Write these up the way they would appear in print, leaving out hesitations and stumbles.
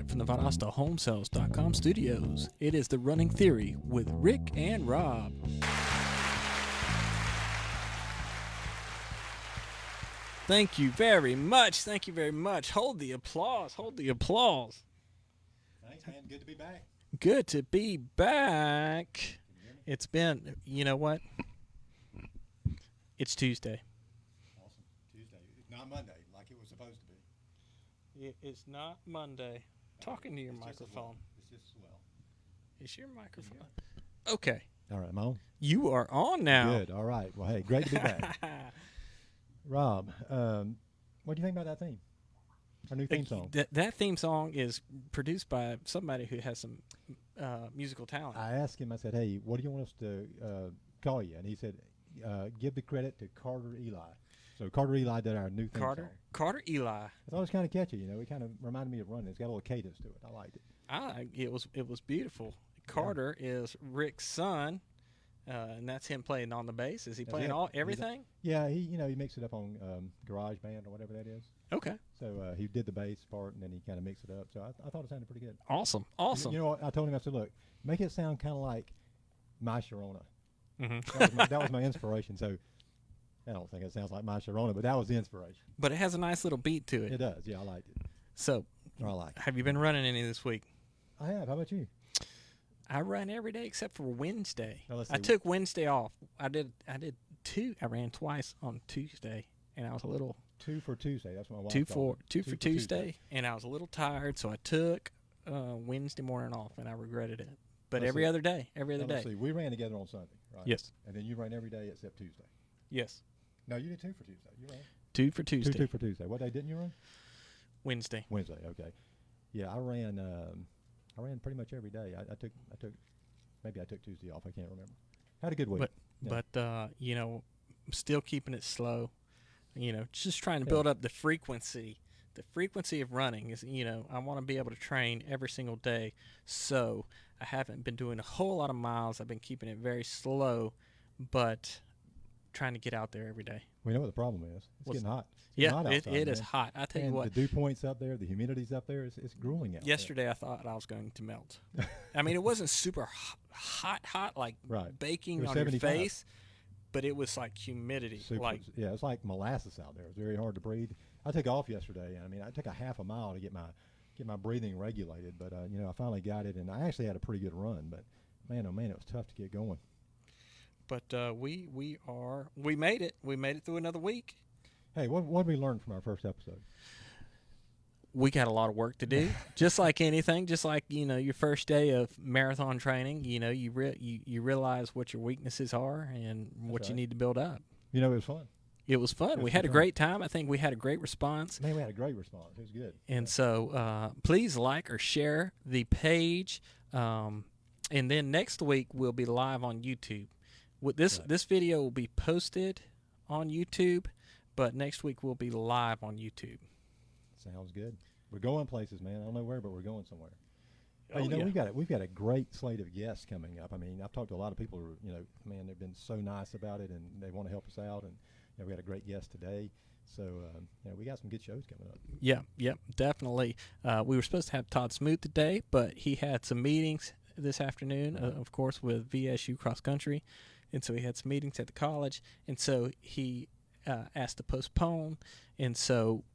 from the ValdostaHomeSales.com studios. It is The Running Theory with Rick and Rob. Thank you very much. Thank you very much. Hold the applause. Hold the applause. Thanks, man. Good to be back. Good to be back. It's been, you know what? It's Tuesday. Awesome. Tuesday. It's not Monday like it was supposed to be. It is not Monday. Talking to your It's just microphone. It's just swell. Is your microphone? Okay. All right, I'm on. You are on now. Good. All right. Well, hey, great to be back. Rob, what do you think about that theme? Our new theme song. That theme song is produced by somebody who has some musical talent. I asked him, I said, hey, what do you want us to call you? And he said, give the credit to Carter Eli. So Carter Eli did our new theme song. Carter Eli. I thought it was kind of catchy. You know, it kind of reminded me of running. It's got a little cadence to it. I liked it. It was beautiful. Carter is Rick's son. And that's him playing on the bass. Is he playing everything? Yeah, he mixed it up on GarageBand or whatever that is. Okay. So he did the bass part, and then he kind of mixed it up. So I thought it sounded pretty good. Awesome. You know what? I told him, I said, look, make it sound kind of like My Sharona. Mm-hmm. That was my inspiration. So I don't think it sounds like My Sharona, but that was the inspiration. But it has a nice little beat to it. It does. Yeah, I liked it. So have you been running any this week? I have. How about you? I run every day except for Wednesday. Now, let's I see. took Wednesday off. I ran twice on Tuesday, and I was a little 2 for Tuesday. That's what my wife two called it. for Tuesday, and I was a little tired, so I took Wednesday morning off, and I regretted it. But every other day. Let's see. We ran together on Sunday, right? Yes. And then you ran every day except Tuesday. Yes. No, you did 2 for Tuesday. You ran 2 for Tuesday. 2 for Tuesday. What day didn't you run? Wednesday. Wednesday. Okay. Yeah, I ran pretty much every day. I took maybe I took Tuesday off. I can't remember. Had a good week. But still keeping it slow. Just trying to build up the frequency. The frequency of running is, I want to be able to train every single day. So I haven't been doing a whole lot of miles. I've been keeping it very slow, but trying to get out there every day. We know what the problem is. It's getting hot. It is hot. I tell you what. The dew point's up there. The humidity's up there. It's grueling out Yesterday I thought I was going to melt. I mean, it wasn't super hot like baking on 75. Your face, but it was like humidity. It's like molasses out there. It's very hard to breathe. I took off yesterday. I mean, I took a half a mile to get my breathing regulated, but I finally got it, and I actually had a pretty good run. But man, oh man, it was tough to get going. But we made it. We made it through another week. Hey, what did we learn from our first episode? We got a lot of work to do, just like anything. Just like your first day of marathon training. You realize what your weaknesses are and what you need to build up. It was fun. It was fun. We had a great time. I think we had a great response. Man, we had a great response. It was good. And so please like or share the page. And then next week we'll be live on YouTube. This video will be posted on YouTube, but next week we'll be live on YouTube. Sounds good. We're going places, man. I don't know where, but we're going somewhere. We've got a great slate of guests coming up. I mean, I've talked to a lot of people who, man, they've been so nice about it, and they want to help us out. And we got a great guest today. So, we got some good shows coming up. Yeah, definitely. We were supposed to have Todd Smoot today, but he had some meetings this afternoon, of course, with VSU Cross Country. And so he had some meetings at the college, and so he asked to postpone. And so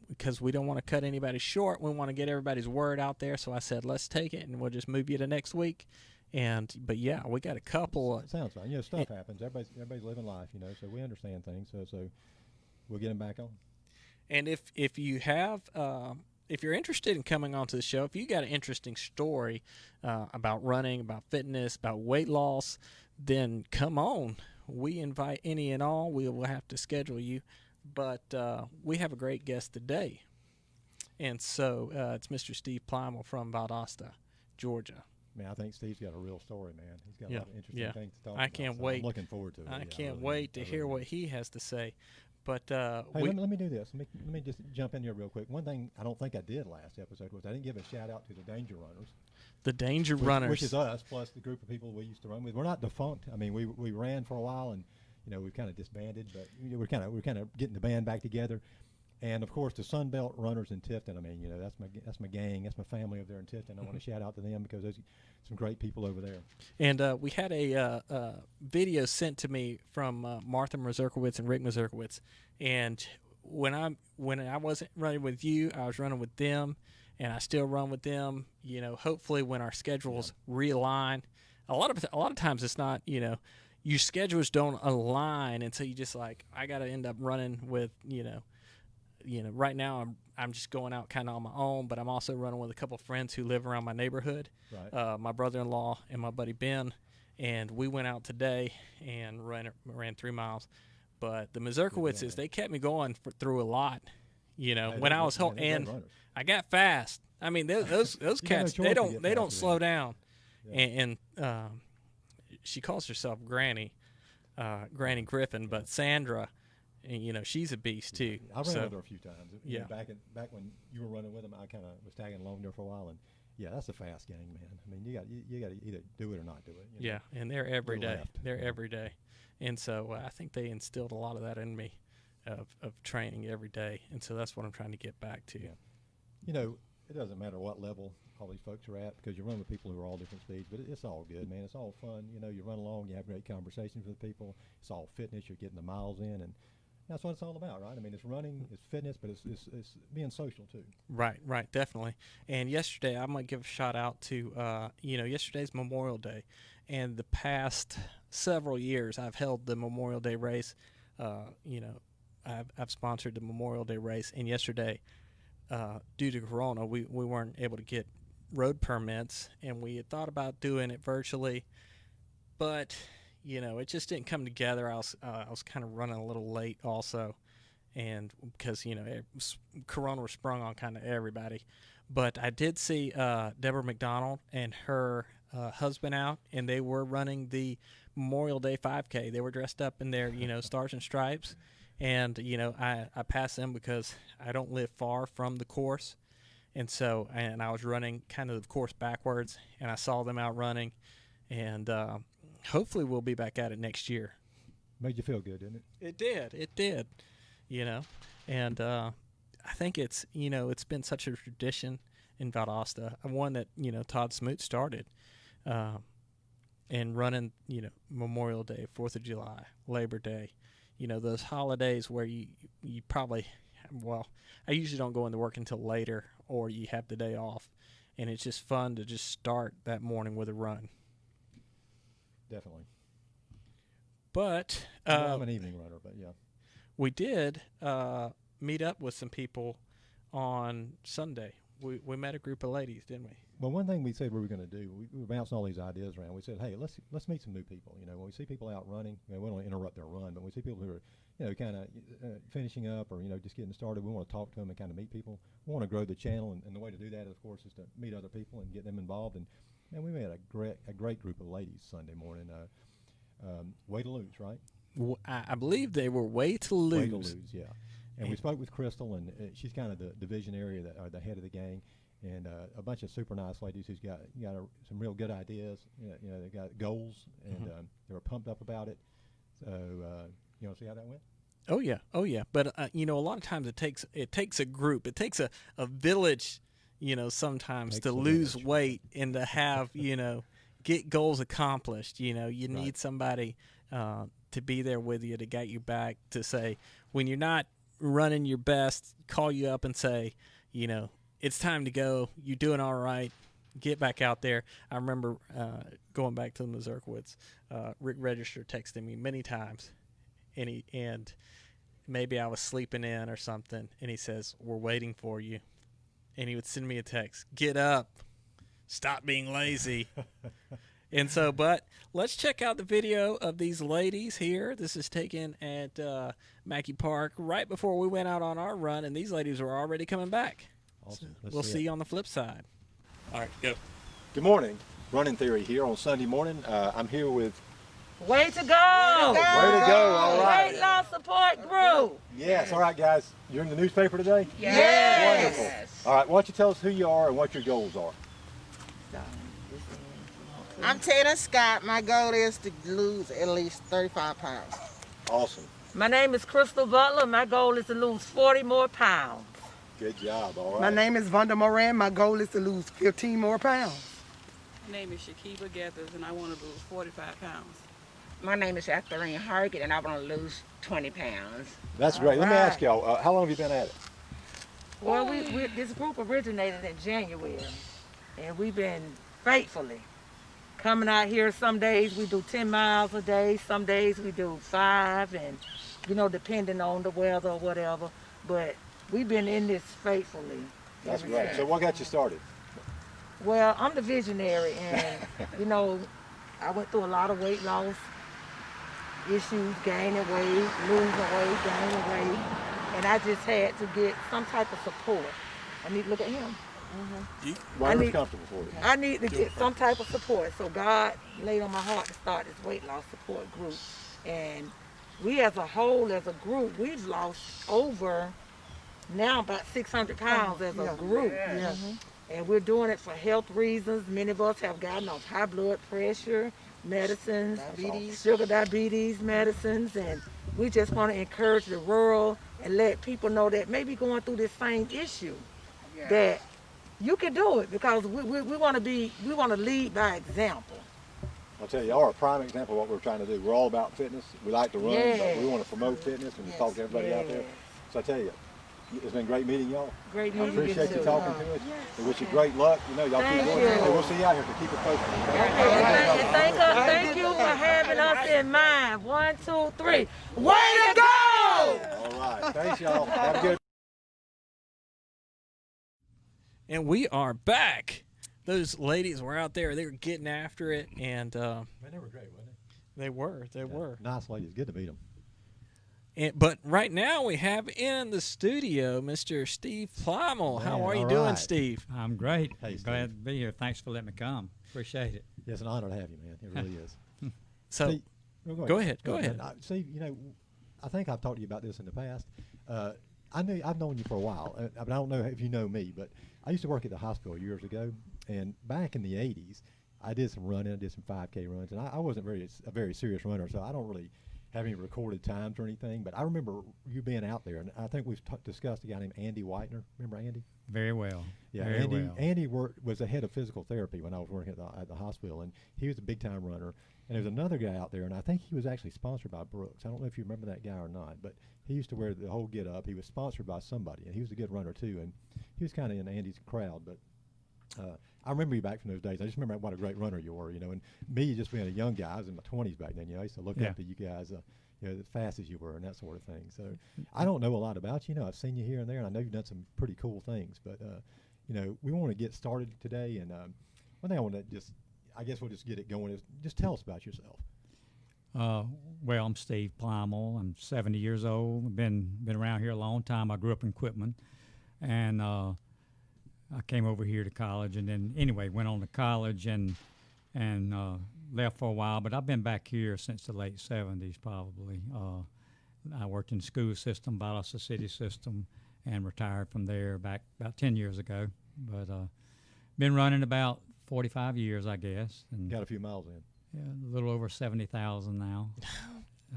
because we don't want to cut anybody short, we want to get everybody's word out there. So I said, let's take it, and we'll just move you to next week. But yeah, we got a couple. Sounds fine. Stuff happens. Everybody's living life, so we understand things. So we'll get them back on. And if you have if you're interested in coming onto the show, if you got an interesting story about running, about fitness, about weight loss, then come on. We invite any and all. We will have to schedule you. But we have a great guest today. And so it's Mr. Steve Plymale from Valdosta, Georgia. Man, I think Steve's got a real story, man. He's got a lot of interesting things to talk about. I can't wait. I'm looking forward to it. I can't wait to hear what he has to say. But hey, let me do this. Let me just jump in here real quick. One thing I don't think I did last episode was I didn't give a shout out to the Danger Runners. The Danger Runners, which is us plus the group of people we used to run with. We're not defunct. I mean, we ran for a while, and we've kind of disbanded, but we're kind of getting the band back together. And of course, the Sunbelt runners in Tifton. I mean, you know, that's my gang, that's my family over there in Tifton. I want to shout out to them because there's some great people over there. And we had a video sent to me from Martha Mazurkowitz and Rick Mazurkowitz. And when I wasn't running with you, I was running with them, and I still run with them. You know, hopefully when our schedules realign, a lot of times it's not, you know, your schedules don't align, and so you just like, I got to end up running with, you know, right now I'm just going out kind of on my own, but I'm also running with a couple of friends who live around my neighborhood. Right. My brother-in-law and my buddy Ben, and we went out today and ran 3 miles. But the Mazurkowitzes, they kept me going through a lot. You know, when I was and I got fast. I mean, those cats, they don't slow down. Yeah. And she calls herself Granny Griffin, but Sandra, and, you know, she's a beast too. I ran with her a few times. Yeah. You know, back when you were running with them, I kind of was tagging along there for a while, and yeah, that's a fast gang, man. I mean, you got to either do it or not do it. You know? Yeah, and they're every day. They're every day, and so I think they instilled a lot of that in me, of training every day, and so that's what I'm trying to get back to. Yeah. You know, it doesn't matter what level all these folks are at, because you run with people who are all different speeds, but it's all good, man. It's all fun. You know, you run along, you have great conversations with people. It's all fitness. You're getting the miles in, and that's what it's all about, right? I mean, it's running, it's fitness, but it's being social too. Right, definitely. And yesterday, I'm gonna give a shout out to, you know, yesterday's Memorial Day, and the past several years, I've held the Memorial Day race. You know, I've sponsored the Memorial Day race, and yesterday, due to Corona, we weren't able to get road permits, and we had thought about doing it virtually, but you know, it just didn't come together. I was kind of running a little late also, and because, you know, Corona was sprung on kind of everybody. But I did see Deborah McDonald and her husband out, and they were running the Memorial Day 5K. They were dressed up in their, you know, stars and stripes, and, you know, I passed them because I don't live far from the course, and so, and I was running kind of the course backwards, and I saw them out running, and hopefully we'll be back at it next year. Made you feel good, didn't it? It did, you know, and I think it's, you know, it's been such a tradition in Valdosta, one that, you know, Todd Smoot started, and running, you know, Memorial Day, 4th of July, Labor Day, you know, those holidays where you probably, well, I usually don't go into work until later, or you have the day off, and it's just fun to just start that morning with a run. Definitely. But I'm an evening runner, but yeah. We did meet up with some people on Sunday. We met a group of ladies, didn't we? Well, one thing we said we were going to do, we were bouncing all these ideas around. We said, hey, let's meet some new people. You know, when we see people out running, you know, we don't want to interrupt their run, but when we see people who are, you know, kind of finishing up or, you know, just getting started, we want to talk to them and kind of meet people. We want to grow the channel, and the way to do that, of course, is to meet other people and get them involved. And we met a great group of ladies Sunday morning. Way to lose, right? I believe they were way to lose. Way to lose, yeah. And we spoke with Crystal, and she's kind of the visionary, or the head of the gang, and a bunch of super nice ladies who's got some real good ideas. You know, they got goals, and they were pumped up about it. So you want to see how that went? Oh yeah. But you know, a lot of times it takes a group, it takes a village, you know, sometimes to lose weight and to have, you know, get goals accomplished. You know, you need somebody to be there with you, to get you back, to say when you're not running your best, call you up and say, you know, it's time to go. You're doing all right. Get back out there. I remember going back to the Mazurkowitz, Rick Register texted me many times, and maybe I was sleeping in or something, and he says, "We're waiting for you." And he would send me a text, "Get up. Stop being lazy." And so, but let's check out the video of these ladies here. This is taken at Mackey Park right before we went out on our run, and these ladies were already coming back. Awesome. So we'll see you on the flip side. All right, go. Good morning. Running Theory here on Sunday morning. I'm here with... Way to go! Way to go, all right. Weight loss support group. Yes, all right, guys. You're in the newspaper today? Yes. Wonderful. All right, why don't you tell us who you are and what your goals are? I'm Tina Scott. My goal is to lose at least 35 pounds. Awesome. My name is Crystal Butler. My goal is to lose 40 more pounds. Good job. All right. My name is Vonda Moran. My goal is to lose 15 more pounds. My name is Shakiba Gathers, and I want to lose 45 pounds. My name is Ethelene Hargett, and I want to lose 20 pounds. That's great. Let me ask y'all, how long have you been at it? Well, this group originated in January, and we've been faithfully coming out here. Some days we do 10 miles a day, some days we do 5, and depending on the weather or whatever. But we've been in this faithfully. That's great. So what got you started? Well, I'm the visionary, and I went through a lot of weight loss issues, gaining weight, losing weight, gaining weight, and I just had to get some type of support. I need to look at him. Whatever's comfortable for you. I need to get some type of support. So God laid on my heart to start this weight loss support group. And we as a whole, as a group, we've lost over now about 600 pounds as a group. And we're doing it for health reasons. Many of us have gotten off high blood pressure, medicines, sugar diabetes medicines, and we just want to encourage the world and let people know that maybe going through this same issue, that you can do it, because we want to lead by example. I'll tell you, y'all are a prime example of what we're trying to do. We're all about fitness. We like to run, but we want to promote fitness and talk to everybody out there. So I tell you, it's been great meeting y'all. Great I meeting you. appreciate you talking to us. We wish you great luck. Y'all keep doing it. Hey, we'll see you out here, so keep it focused. Thank you for having us in mind. 1, 2, 3. Way to go! All right. Thanks, y'all. Have a good. And we are back. Those ladies were out there. They were getting after it, and Man, they were great, wasn't they? they were. Nice ladies. Good to meet them. But right now we have in the studio Mr. Steve Plymale. How are you doing, Steve? I'm great. Hey, Steve. Glad to be here. Thanks for letting me come. Appreciate it. Yeah, it's an honor to have you, man. It really is. So, See, go ahead. See, I think I've talked to you about this in the past. I've known you for a while, but I don't know if you know me, but I used to work at the hospital years ago, and back in the 80s, I did some running. I did some 5K runs, and I wasn't a very serious runner, so I don't really have any recorded times or anything, but I remember you being out there, and I think we've discussed a guy named Andy Whitener. Remember Andy? Very well. Yeah, Very Andy was the head of physical therapy when I was working at the hospital, and he was a big-time runner. And there's another guy out there, and I think he was actually sponsored by Brooks. I don't know if you remember that guy or not, but he used to wear the whole get-up. He was sponsored by somebody, and he was a good runner too, and he was kind of in Andy's crowd. But I remember you back from those days. I just remember what a great runner you were, and me just being a young guy. I was in my 20s back then. I used to look up to you guys, as fast as you were and that sort of thing. So I don't know a lot about you. I've seen you here and there, and I know you've done some pretty cool things. But we want to get started today, and one thing I want to I guess we'll just get it going, is just tell us about yourself. Well, I'm Steve Plymale. I'm 70 years old. I've been around here a long time. I grew up in Quitman, and I came over here to college, and then anyway went on to college and left for a while. But I've been back here since the late 70s probably. I worked in the school system, Valdosta City system, and retired from there back about 10 years ago. But been running about 45 years, I guess. And Got a few miles in. yeah, a little over 70,000 now.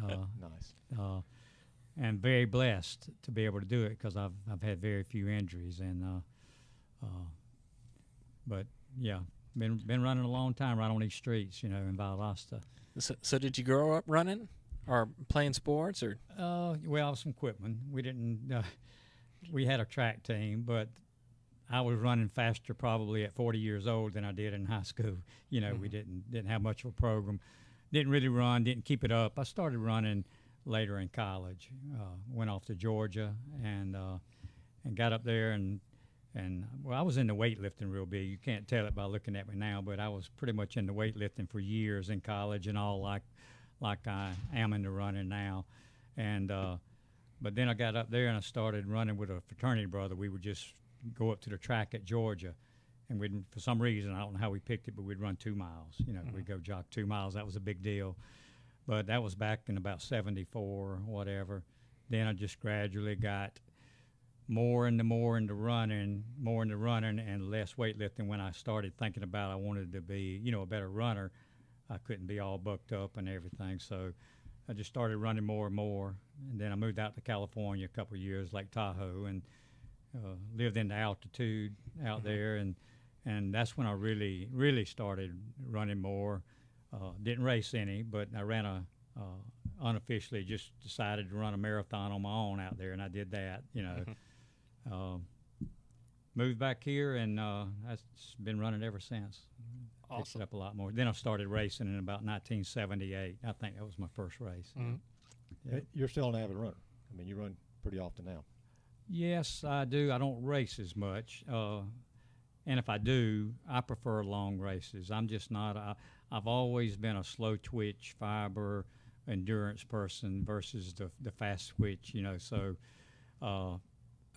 Nice. And very blessed to be able to do it, because I've had very few injuries, and but yeah, been running a long time right on these streets, in Valdosta. So did you grow up running or playing sports, or? Well, I was from Quitman. We didn't. We had a track team, but I was running faster probably at 40 years old than I did in high school. We didn't have much of a program. Didn't really run. Didn't keep it up. I started running later in college. Went off to Georgia and got up there and well, I was into weightlifting real big. You can't tell it by looking at me now, but I was pretty much into weightlifting for years in college and all, like I am into running now. And but then I got up there and I started running with a fraternity brother. We would just go up to the track at Georgia, and we'd, for some reason, I don't know how we picked it, but we'd run 2 miles. We'd go jog 2 miles. That was a big deal. But that was back in about 74 or whatever. Then I just gradually got more into running, and less weightlifting. When I started thinking about I wanted to be, a better runner, I couldn't be all bucked up and everything. So I just started running more and more, and then I moved out to California a couple of years, Lake Tahoe, and lived in the altitude out there, and that's when I really started running more. Didn't race any, but I ran unofficially just decided to run a marathon on my own out there, and I did that, moved back here, and I've been running ever since. Picked Awesome. it up a lot more. Then I started racing in about 1978. I think that was my first race. Yeah. You're still an avid runner. I mean, you run pretty often now. Yes, I do. I don't race as much. And if I do, I prefer long races. I'm just not. I've always been a slow twitch, fiber, endurance person versus the fast twitch. So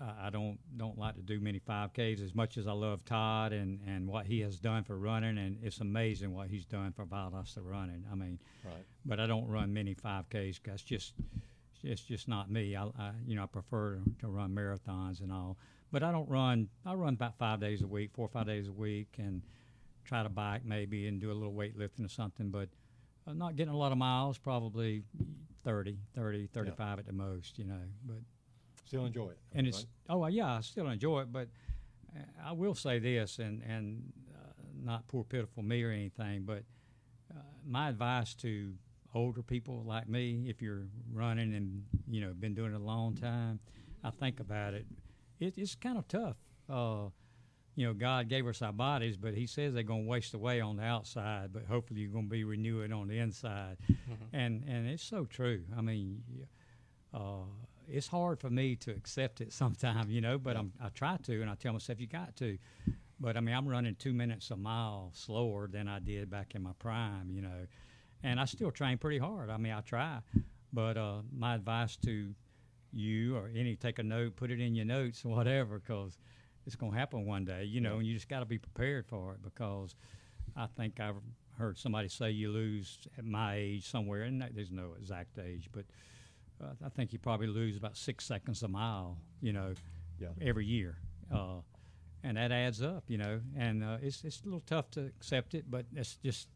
I don't like to do many 5Ks as much as I love Todd and what he has done for running, and it's amazing what he's done for Valdosta running. I mean, Right. but I don't run many 5Ks because it's just not me. I prefer to run marathons and all. But I don't run. I run about 5 days a week, 4 or 5 days a week, and try to bike maybe and do a little weightlifting or something. But I'm not getting a lot of miles, probably 35 at the most, But Still enjoy it. and right? it's I still enjoy it. But I will say this, and not poor pitiful me or anything, but my advice to older people like me, if you're running and been doing it a long time, I think about it. It's kind of tough. God gave us our bodies, but He says they're going to waste away on the outside, but hopefully you're going to be renewing on the inside. And it's so true. I mean, it's hard for me to accept it sometimes, but I try to, and I tell myself you got to. But I mean, I'm running 2 minutes a mile slower than I did back in my prime, and I still train pretty hard. I mean, I try, but my advice to you or take a note, put it in your notes or whatever, because it's going to happen one day, and you just got to be prepared for it, because I think I've heard somebody say you lose at my age somewhere, and there's no exact age, but I think you probably lose about 6 seconds a mile, every year. And that adds up, and it's a little tough to accept it, but it's just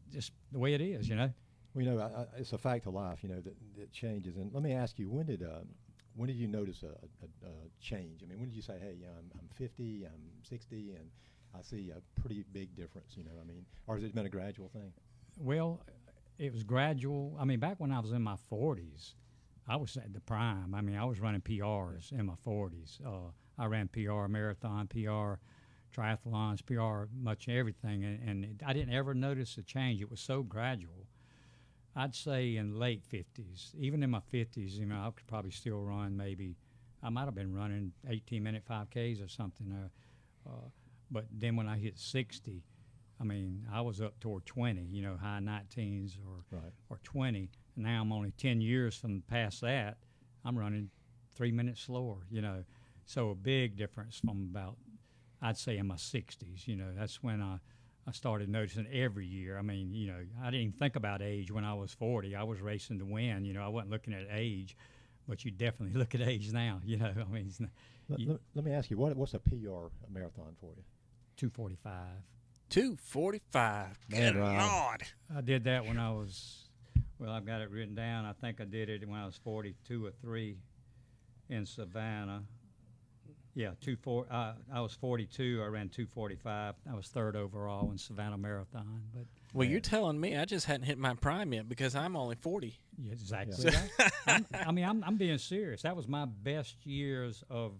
the way it is, Well, it's a fact of life, that changes. And let me ask you, when did you notice a change? I mean, when did you say, hey, I'm 50, I'm 60, and I see a pretty big difference, I mean, or has it been a gradual thing? Well, it was gradual. I mean, back when I was in my 40s, I was at the prime. I mean, I was running PRs in my 40s. I ran PR marathon, PR triathlons, PR much everything, and I didn't ever notice a change. It was so gradual. I'd say in late 50s, even in my 50s, I could probably still run maybe. I might have been running 18-minute 5Ks or something. But then when I hit 60, I mean, I was up toward 20, high 19s or 20. And now I'm only 10 years from past that. I'm running 3 minutes slower, So a big difference from about, I'd say, in my 60s. That's when I started noticing every year. I mean, I didn't even think about age when I was 40. I was racing to win. I wasn't looking at age, but you definitely look at age now. I mean, Let me ask you, what's a PR marathon for you? 2:45. 2:45. Good Lord. I did that when I was, I've got it written down. I think I did it when I was 42 or 3 in Savannah. Yeah, I was 42. I ran 2:45. I was third overall in Savannah Marathon. But Well, you're telling me I just hadn't hit my prime yet because I'm only 40. yeah, exactly. I'm being serious. That was my best years of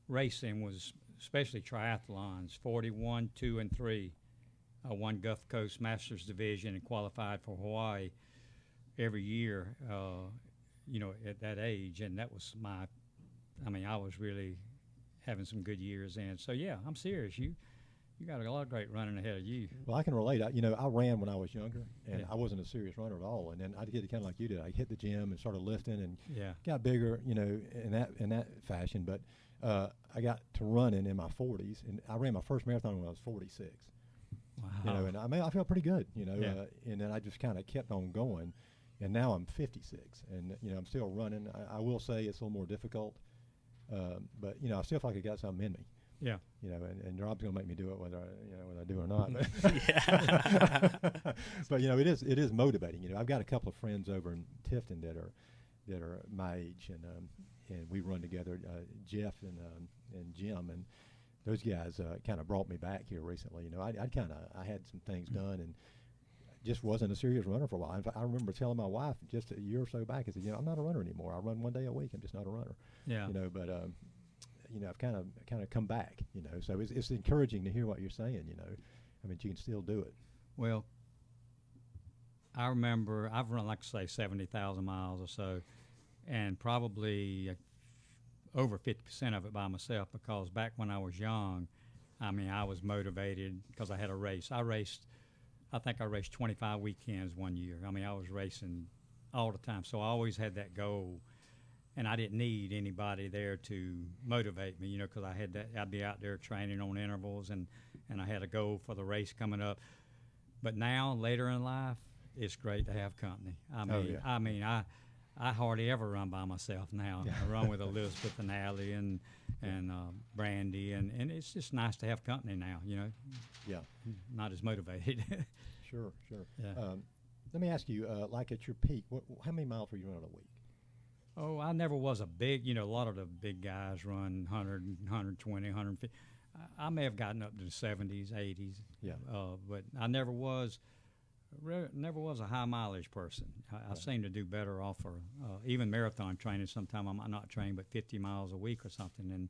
racing, was especially triathlons. 41, 2, and 3. I won Gulf Coast Masters Division and qualified for Hawaii every year. At that age, and that was I was really having some good years in. So yeah, I'm serious. You got a lot of great running ahead of you. Well, I can relate. I ran when I was younger, and I wasn't a serious runner at all. And then I did it kind of like you did. I hit the gym and started lifting and got bigger, in that fashion. But I got to running in my 40s, and I ran my first marathon when I was 46. Wow. And I felt pretty good, and then I just kind of kept on going, and now I'm 56, and I'm still running. I will say it's a little more difficult, but I still feel like I got something in me. Yeah. You know, and Rob's going to make me do it whether I do or not. Yeah. But you know, it is motivating. You know, I've got a couple of friends over in Tifton that are my age, and we run together, Jeff and Jim, and those guys kind of brought me back here recently. You know, I had some things done and just wasn't a serious runner for a while. In fact, I remember telling my wife just a year or so back, I said, you know, I'm not a runner anymore. I run one day a week. I'm just not a runner. Yeah. You know, but you know, I've kind of come back. You know, so it's encouraging to hear what you're saying. You know, I mean, you can still do it. Well, I remember I've run, like I say, 70,000 miles or so, and probably over 50% of it by myself, because back when I was young, I mean, I was motivated because I had a race. I think I raced 25 weekends one year. I mean, I was racing all the time, so I always had that goal, and I didn't need anybody there to motivate me, you know, because I'd be out there training on intervals, and I had a goal for the race coming up. But now, later in life, it's great to have company. I mean, I hardly ever run by myself now. I run with Elizabeth and Allie and Brandy, and it's just nice to have company now, you know. Yeah. Not as motivated. Sure. Yeah. Let me ask you, like at your peak, how many miles were you running a week? Oh, I never was a big, you know, a lot of the big guys run 100, 120, 150. I may have gotten up to the 70s, 80s. Yeah. But I never was a high mileage person. I seem to do better off for even marathon training. Sometimes I might not train but 50 miles a week or something, and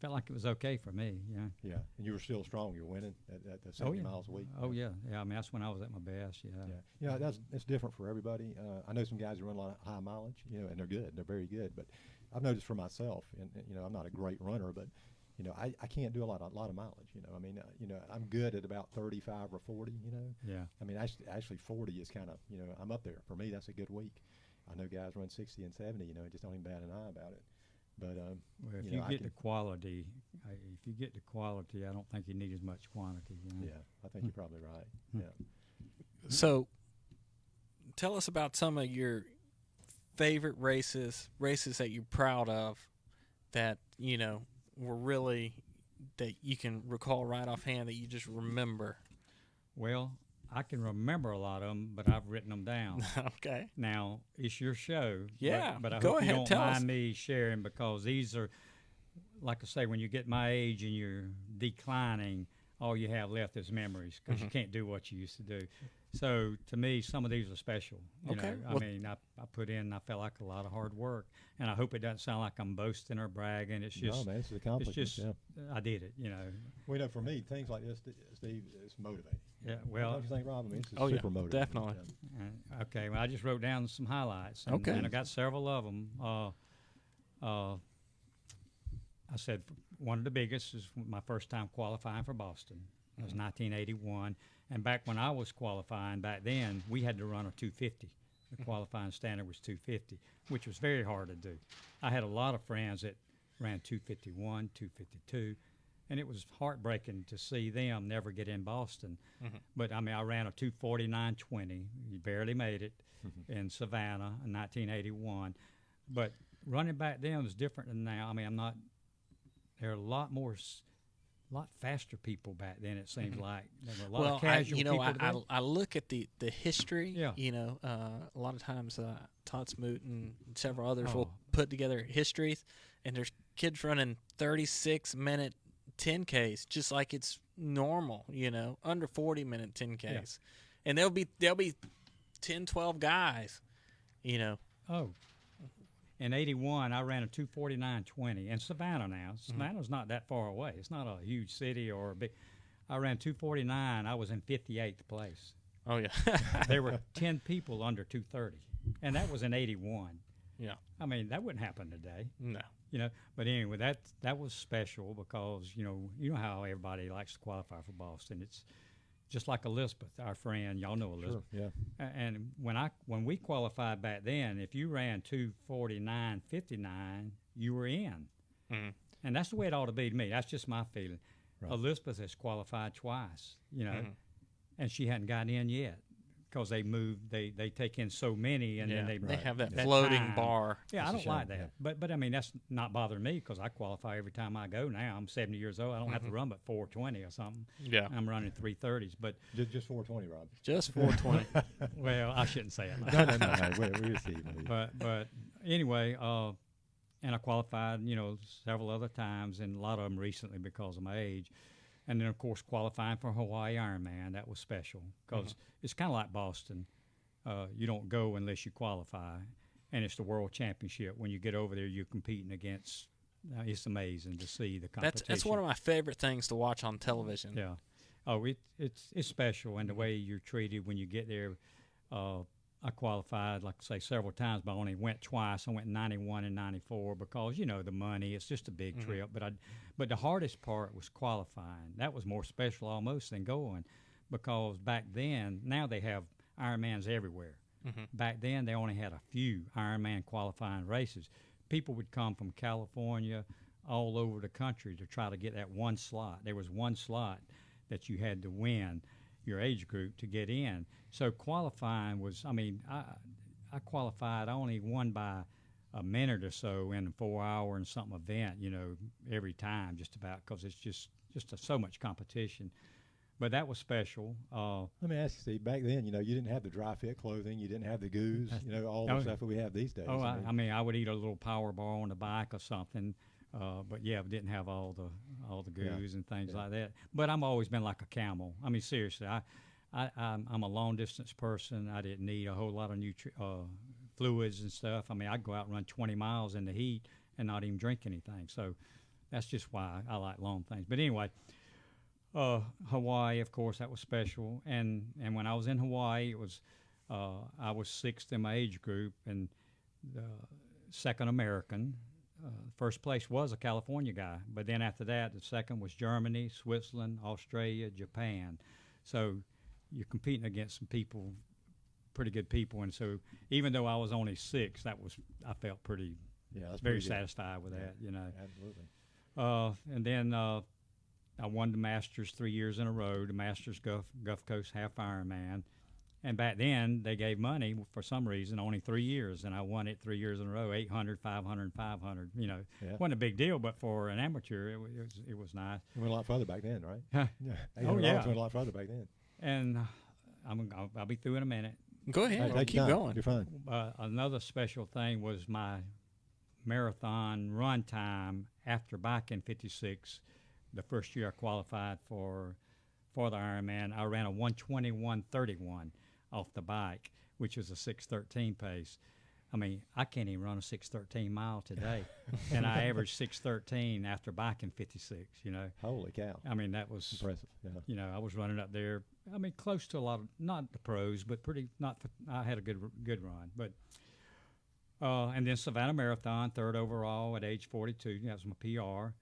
felt like it was okay for me. Yeah. Yeah, and you were still strong. You were winning at the 70 miles a week. Oh yeah. I mean, that's when I was at my best. Yeah. Yeah. That's different for everybody. I know some guys who run a lot of high mileage, you know, and they're good. They're very good. But I've noticed for myself, and you know, I'm not a great runner, but you know, I can't do a lot of mileage. You know, I mean, you know, I'm good at about 35 or 40. You know. Yeah. I mean, actually 40 is kind of, you know, I'm up there. For me, that's a good week. I know guys run 60 and 70. You know, and just don't even bat an eye about it. But well, if you get the quality, I don't think you need as much quantity. You know? Yeah, I think you're probably right. Yeah. So, tell us about some of your favorite races that you're proud of, that you know were really that you can recall right offhand, that you just remember. Well, I can remember a lot of them, but I've written them down. Okay. Now, it's your show. Yeah, but I go hope ahead, you don't tell us. mind me sharing, because these are, like I say, when you get my age and you're declining, all you have left is memories, because you can't do what you used to do. So, to me, some of these are special. You know, I mean, I felt like a lot of hard work, and I hope it doesn't sound like I'm boasting or bragging. It's just, no, man, it's an accomplishment. It's just, I did it, you know. Well, you know, for me, things like this, Steve, it's motivating. Yeah, well, Don't you think, Rob? I mean, it's super motivating. Definitely. Okay, well, I just wrote down some highlights. And, Okay. And I got several of them. I said one of the biggest is my first time qualifying for Boston. It was 1981. And back when I was qualifying, back then, we had to run a 250. The qualifying standard was 250, which was very hard to do. I had a lot of friends that ran 251, 252. And it was heartbreaking to see them never get in Boston. But, I mean, I ran a 249.20. You barely made it in Savannah in 1981. But running back then was different than now. I mean, there are a lot faster people back then, it seems like. There were a lot of casual people. I look at the history. Yeah. You know, a lot of times Todd Smoot and several others will put together histories, and there's kids running 36-minute 10Ks, just like it's normal, you know, under 40-minute 10Ks. Yeah. And there'll be 10, 12 guys, you know. Oh. In 81, I ran a 249.20 in Savannah now. Savannah's not that far away. It's not a huge city or a big. I ran 249. I was in 58th place. Oh, yeah. There were 10 people under 230, and that was in 81. Yeah. I mean, that wouldn't happen today. No. You know, but anyway, that was special, because you know how everybody likes to qualify for Boston. It's just like Elizabeth, our friend. Y'all know Elizabeth. Sure, yeah. And when we qualified back then, if you ran 249.59, you were in. And that's the way it ought to be to me. That's just my feeling. Right. Elizabeth has qualified twice, you know, and she hadn't gotten in yet, because they move, they take in so many, and then they have that that floating time. bar. Yeah, I don't like that. Yeah. But I mean, that's not bothering me because I qualify every time I go now. I'm 70 years old. I don't have to run but 420 or something. Yeah. I'm running 330s. But Just 420, Rob. Just 420. well, I shouldn't say it like No, that. no. We receive. But anyway, and I qualified, several other times, and a lot of them recently because of my age. And then, of course, qualifying for Hawaii Ironman, that was special because it's kind of like Boston. You don't go unless you qualify, and it's the World Championship. When you get over there, you're competing against. It's amazing to see the competition. That's one of my favorite things to watch on television. Yeah. Oh, it's special, and the way you're treated when you get there. I qualified, like I say, several times, but I only went twice. I went in 91 and 94 because, the money. It's just a big trip. But the hardest part was qualifying. That was more special almost than going because back then, now they have Ironmans everywhere. Back then, they only had a few Ironman qualifying races. People would come from California all over the country to try to get that one slot. There was one slot that you had to win your age group to get in. So qualifying was, I qualified. I only won by a minute or so in a 4-hour and something event, every time just about because it's just so much competition. But that was special. Let me ask you, Steve, back then, you didn't have the dry fit clothing, you didn't have the goos, all the stuff that we have these days. Oh, I would eat a little power bar on the bike or something. But yeah, we didn't have all the goos and things like that. But I've always been like a camel. I mean, seriously, I'm a long distance person. I didn't need a whole lot of fluids and stuff. I mean, I'd go out and run 20 miles in the heat and not even drink anything. So that's just why I like long things. But anyway, Hawaii, of course, that was special. And when I was in Hawaii, it was I was sixth in my age group and second American. First place was a California guy, but then after that, the second was Germany, Switzerland, Australia, Japan. So you're competing against some people, pretty good people, and so even though I was only sixth, I felt pretty, that's very pretty satisfied with that, Absolutely. And then I won the Masters 3 years in a row, the Masters Gulf Coast Half Ironman. And back then, they gave money for some reason, only 3 years, and I won it 3 years in a row, 800, 500, 500. Wasn't a big deal, but for an amateur, it was nice. It went a lot further back then, right? Huh? Yeah. Oh, yeah. It went a lot further back then. And I'll be through in a minute. Go ahead. Hey, Keep going. You're fine. Another special thing was my marathon run time after biking 56. The first year I qualified for the Ironman, I ran a 1:21:31 off the bike, which was a 6:13 pace. I mean, I can't even run a 6:13 mile today, and I averaged 6:13 after biking 56. Holy cow! I mean, that was impressive. Yeah. I was running up there. I mean, close to a lot of not the pros, but pretty not. I had a good run, but and then Savannah Marathon, third overall at age 42. That was my PR,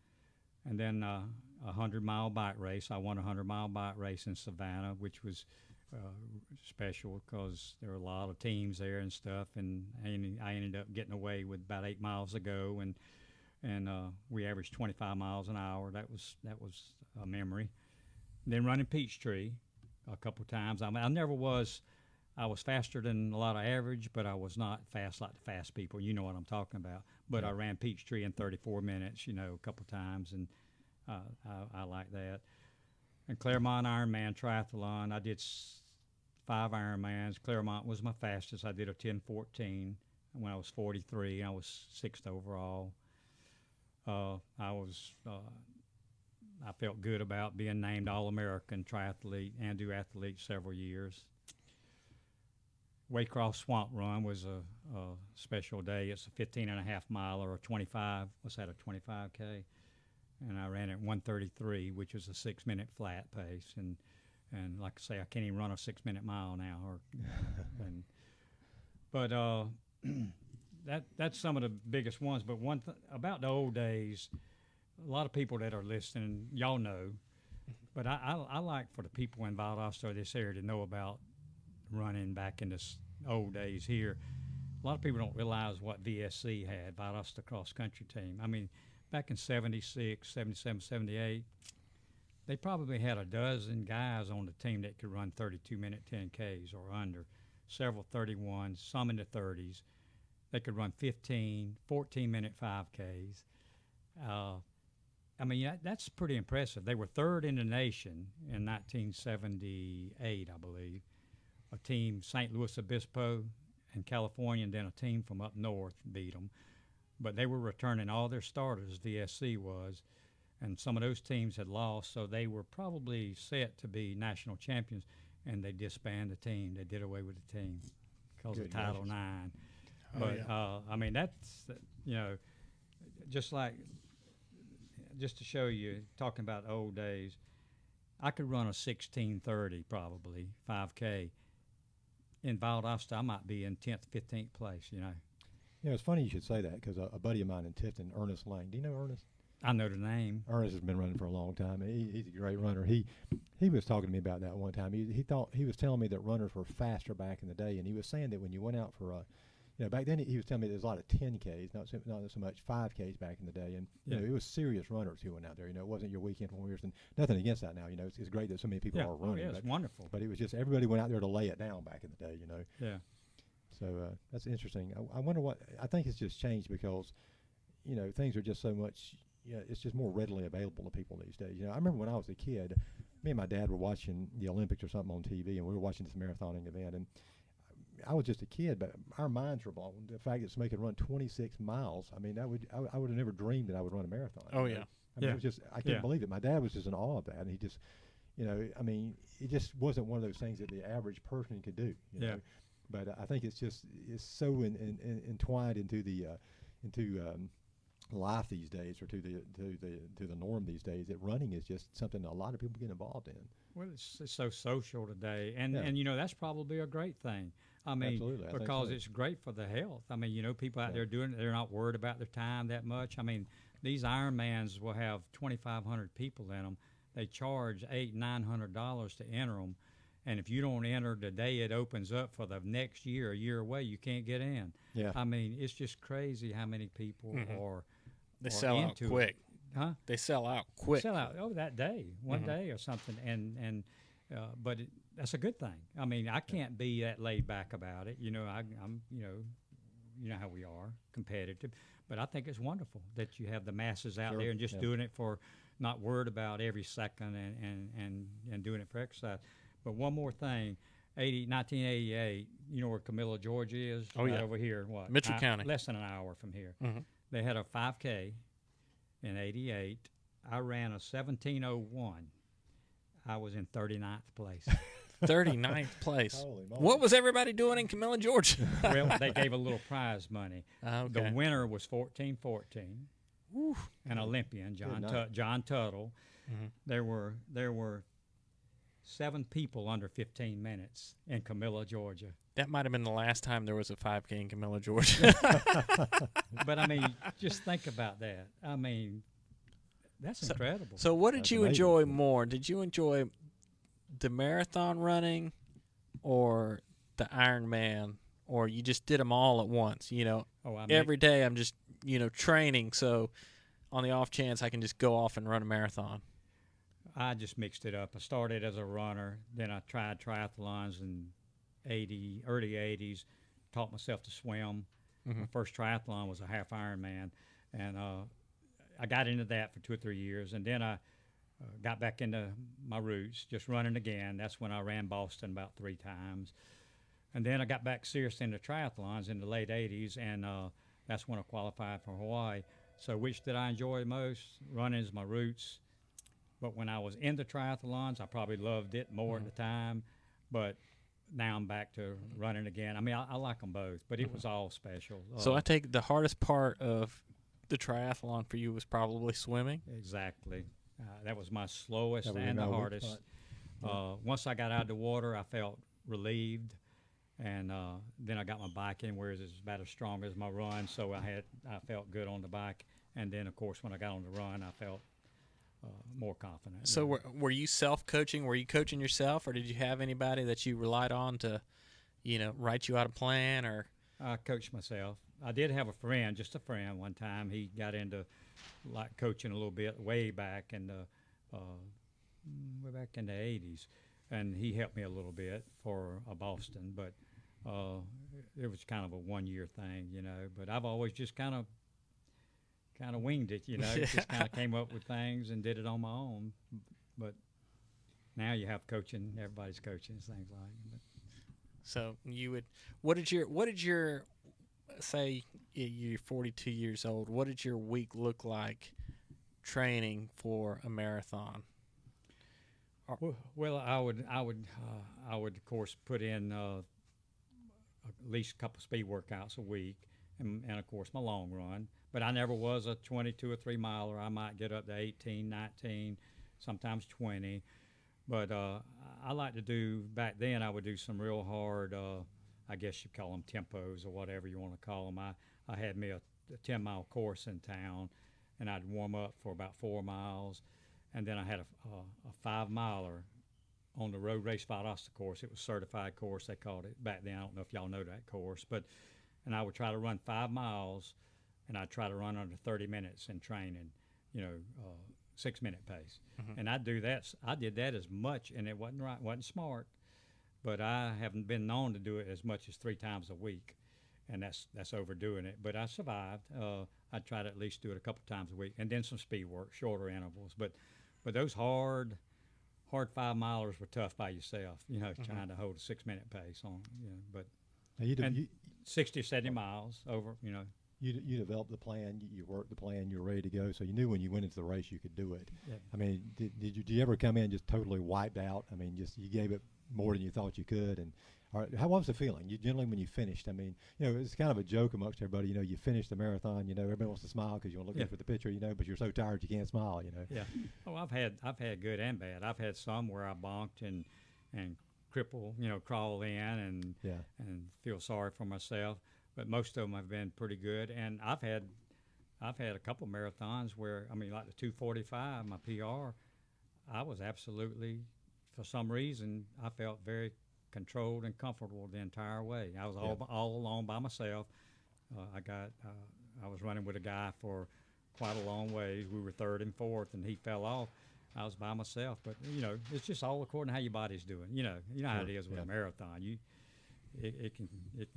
and then a 100-mile bike race. I won a 100-mile bike race in Savannah, which was special because there were a lot of teams there and stuff, and I ended up getting away with about 8 miles to go, and we averaged 25 miles an hour. That was a memory. And then running Peachtree a couple times. I mean, I was faster than a lot of average, but I was not fast like the fast people. You know what I'm talking about. But I ran Peachtree in 34 minutes, a couple times, and I like that. And Claremont Ironman Triathlon, I did 5 Ironmans. Claremont was my fastest. I did a 10:14 when I was 43. I was 6th overall. I felt good about being named All-American triathlete and duathlete several years. Waycross Swamp Run was a special day. It's a 15.5 mile or a 25. What's that, a 25K? And I ran at 1:33, which was a 6-minute flat pace. And like I say, I can't even run a 6-minute mile now. But that's some of the biggest ones. But about the old days, a lot of people that are listening, y'all know. But I like for the people in Valdosta, this area, to know about running back in the old days here. A lot of people don't realize what VSC had, Valdosta Cross Country Team. I mean, back in 76, 77, 78, they probably had a dozen guys on the team that could run 32-minute 10Ks or under, several 31s, some in the 30s. They could run 15, 14-minute 5Ks. I mean, that's pretty impressive. They were third in the nation in 1978, I believe. A team, St. Louis Obispo in California, and then a team from up north beat them. But they were returning all their starters, VSC was, and some of those teams had lost, so they were probably set to be national champions, and they disbanded the team. They did away with the team because of Title IX. But, I mean, that's, you know, just to show you, talking about old days, I could run a 16:30 probably, 5K. In Valdosta, I might be in 10th, 15th place, you know. Yeah, it's funny you should say that because a buddy of mine in Tifton, Ernest Lang. Do you know Ernest? I know the name. Ernest has been running for a long time. He's a great runner. He was talking to me about that one time. He was telling me that runners were faster back in the day, and he was saying that when you went out for back then he was telling me there's a lot of 10Ks, not so much 5Ks back in the day, and you know it was serious runners who went out there. You know, it wasn't your weekend warriors, and nothing against that now. You know, it's great that so many people are running. It's wonderful. But it was just everybody went out there to lay it down back in the day. You know. Yeah. So that's interesting. I wonder what I think it's just changed because, you know, things are just so much. You know, it's just more readily available to people these days. You know, I remember when I was a kid, me and my dad were watching the Olympics or something on TV, and we were watching this marathoning event, and I was just a kid, but our minds were blown. The fact that somebody could run 26 miles, I mean, I would have never dreamed that I would run a marathon. Oh, you know? yeah. I mean, it was just, I couldn't believe it. My dad was just in awe of that, and he just, you know, I mean, it just wasn't one of those things that the average person could do. You know? But I think it's so entwined into life these days, or to the norm these days, that running is just something a lot of people get involved in. Well, it's so social today, and you know that's probably a great thing. I mean, Absolutely, because it's great for the health. I mean, you know, people out there doing it, they're not worried about their time that much. I mean, these Ironmans will have 2,500 people in them. They charge $800-900 to enter them, and if you don't enter the day it opens up for the next year, a year away, you can't get in. Yeah. I mean, it's just crazy how many people are. They sell out quick. Huh? They sell out quick. Sell out that day, one day or something, but that's a good thing. I mean, I can't be that laid back about it. You know, I'm you know how we are, competitive, but I think it's wonderful that you have the masses out there and just doing it for, not worried about every second and doing it for exercise. But one more thing, 1988, you know where Camilla, Georgia is? Oh, yeah. Over here, what? Mitchell County. Less than an hour from here. Mm-hmm. They had a 5K in 88. I ran a 17:01. I was in 39th place. 39th place. Holy moly. What was everybody doing in Camilla, Georgia? Well, they gave a little prize money. Okay. The winner was 14-14, an Olympian, John Tuttle. Mm-hmm. There were 7 people under 15 minutes in Camilla, Georgia. That might have been the last time there was a 5K in Camilla, Georgia. But I mean, just think about that. I mean, that's incredible. So what did That's you amazing. enjoy more? Did you enjoy the marathon running or the Ironman, or you just did them all at once? You know, every day I'm just, you know, training, so on the off chance I can just go off and run a marathon. I just mixed it up. I started as a runner, then I tried triathlons in early 80s, taught myself to swim. Mm-hmm. My first triathlon was a half Ironman, and I got into that for 2 or 3 years, and then I got back into my roots, just running again. That's when I ran Boston about 3 times. And then I got back serious into triathlons in the late 80s, and that's when I qualified for Hawaii. So which did I enjoy most? Running is my roots. But when I was into triathlons, I probably loved it more at the time. But now I'm back to running again. I mean, I like them both, but it was all special. So I take the hardest part of the triathlon for you was probably swimming? Exactly. That was my slowest That was and the your hardest. Once I got out of the water, I felt relieved, and then I got my bike in, whereas it's about as strong as my run, so I felt good on the bike. And then, of course, when I got on the run, I felt more confident. So were you self-coaching? Were you coaching yourself, or did you have anybody that you relied on to, you know, write you out a plan? Or I coached myself. I did have a friend, just a friend, one time. He got into like coaching a little bit way back, and way back in the 80s, and he helped me a little bit for Boston, but it was kind of a 1-year thing, you know. But I've always just kind of winged it, you know. Just kind of came up with things and did it on my own. But now you have coaching, everybody's coaching, things like that. So you would, what did your say you're 42 years old, what did your week look like training for a marathon? Well, I would of course put in at least a couple speed workouts a week, and of course my long run. But I never was a 22 or 3 miler. I might get up to 18, 19, sometimes 20. But I like to do, back then I would do some real hard, I guess you call them tempos or whatever you want to call them. I had me a 10-mile course in town, and I'd warm up for about 4 miles. And then I had a 5-miler on the Road Race Valdosta course. It was a certified course, they called it back then. I don't know if y'all know that course. And I would try to run 5 miles, and I'd try to run under 30 minutes in training, 6-minute pace. Mm-hmm. And I'd do that. I did that as much, and it wasn't right, wasn't smart, but I haven't been known to do it as much as 3 times a week, and that's overdoing it. But I survived. I'd try to at least do it a couple times a week, and then some speed work, shorter intervals. But those hard 5-milers were tough by yourself, mm-hmm. trying to hold a 6-minute pace on, but now 60, 70 miles over, You developed the plan, you worked the plan, you were ready to go, so you knew when you went into the race you could do it. Yeah. I mean, did you ever come in just totally wiped out? I mean, just you gave it more than you thought you could, and how was the feeling? You generally when you finished, I mean, it's kind of a joke amongst everybody. You finished the marathon, everybody wants to smile because you want to look good for the picture, but you're so tired you can't smile, Yeah. Oh, I've had good and bad. I've had some where I bonked and cripple, crawl in and feel sorry for myself. But most of them have been pretty good, and I've had a couple marathons where, I mean, like the 2:45, my PR, I was absolutely, for some reason, I felt very controlled and comfortable the entire way. I was all alone by myself. I was running with a guy for quite a long way. We were 3rd and 4th, and he fell off. I was by myself, but it's just all according to how your body's doing. You know how it is with a marathon. It can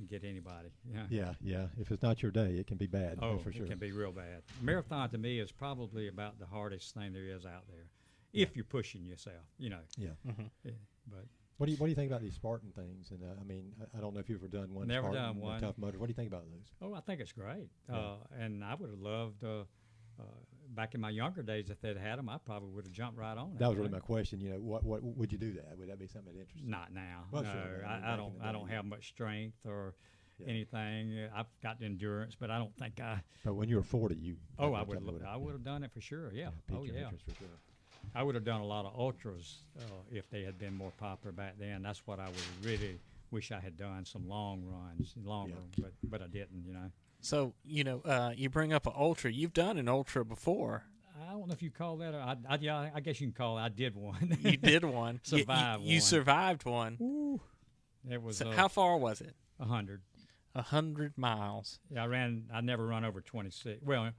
get anybody. Yeah. If it's not your day, it can be bad. Oh, for sure. It can be real bad. Marathon to me is probably about the hardest thing there is out there, if you're pushing yourself. Yeah. Mm-hmm. Yeah. But what do you think about these Spartan things? And I mean, I don't know if you've ever done one. Never Spartan done one. Tough Mudder. What do you think about those? Oh, I think it's great. Yeah. And I would have loved. Back in my younger days, if they'd had them, I probably would have jumped right on it. That was really my question. What would you do that? Would that be something that interests you? Not now. Well, no, sure, I don't have much strength or anything. I've got endurance, but I don't think I. But when you were 40, I would have done it for sure. Yeah. Oh yeah. For sure. I would have done a lot of ultras if they had been more popular back then. That's what I would really wish I had done, some long runs, but I didn't. So, you bring up an ultra. You've done an ultra before. I don't know if you call that. I guess you can call it. I did one. You did one. Survived one. You survived one. Ooh. It was. So how far was it? 100. 100 miles. Yeah, I never run over 26. Well,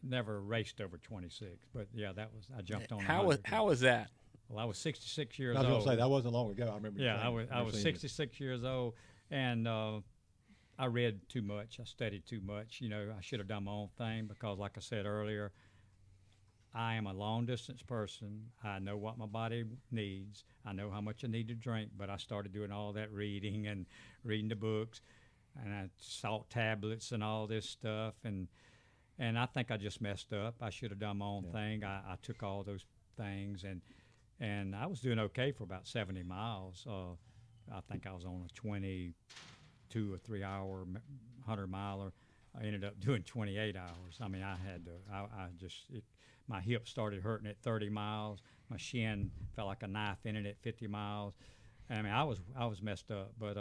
never raced over 26. But yeah, I jumped on. How was that? Well, I was 66 years old. I was going to say that wasn't long ago. I remember. Yeah, I was 66 years old, and I read too much. I studied too much. I should have done my own thing because, like I said earlier, I am a long-distance person. I know what my body needs. I know how much I need to drink, but I started doing all that reading and reading the books, and I salt tablets and all this stuff, and I think I just messed up. I should have done my own thing. I took all those things, and I was doing okay for about 70 miles. I think I was on a 22 or 3 hour 100-miler. I ended up doing 28 hours. I mean, I had to. My hip started hurting at 30 miles. My shin felt like a knife in it at 50 miles. And I mean, I was messed up. But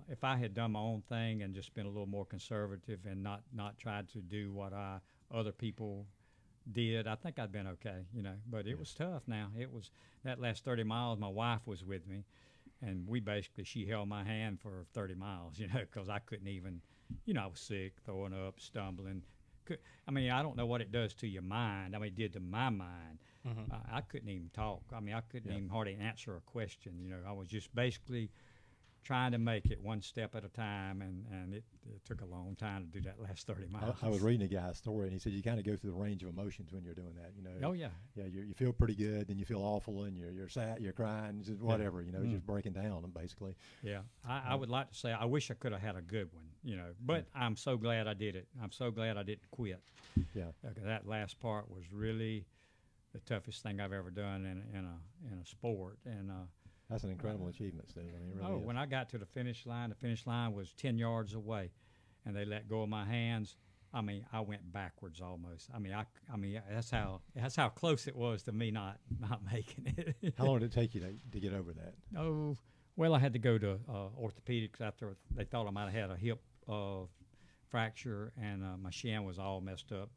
if I had done my own thing and just been a little more conservative and not tried to do what other people did, I think I'd been okay. But it was tough. Now it was that last 30 miles. My wife was with me, and she held my hand for 30 miles. Because I couldn't even. I was sick, throwing up, stumbling. I mean, I don't know what it does to your mind. I mean, it did to my mind. Mm-hmm. I couldn't even talk. I mean, I couldn't even hardly answer a question. You know, I was just basically trying to make it one step at a time, and it took a long time to do that last 30 miles. I was reading a guy's story, and he said you kind of go through the range of emotions when you're doing that. You know. Oh yeah. Yeah, you feel pretty good, then you feel awful, and you're sad, you're crying, just whatever. You know, just breaking down, basically. Yeah, I would like to say I wish I could have had a good one. You know, but I'm so glad I did it. I'm so glad I didn't quit. Yeah. That last part was really the toughest thing I've ever done in a sport, and That's an incredible achievement, Steve. I mean, it really is. when I got to the finish line was 10 yards away, and they let go of my hands. I mean, I went backwards almost. I mean, that's how close it was to me not making it. How long did it take you to get over that? Oh, well, I had to go to orthopedics after they thought I might have had a hip fracture, and my shin was all messed up.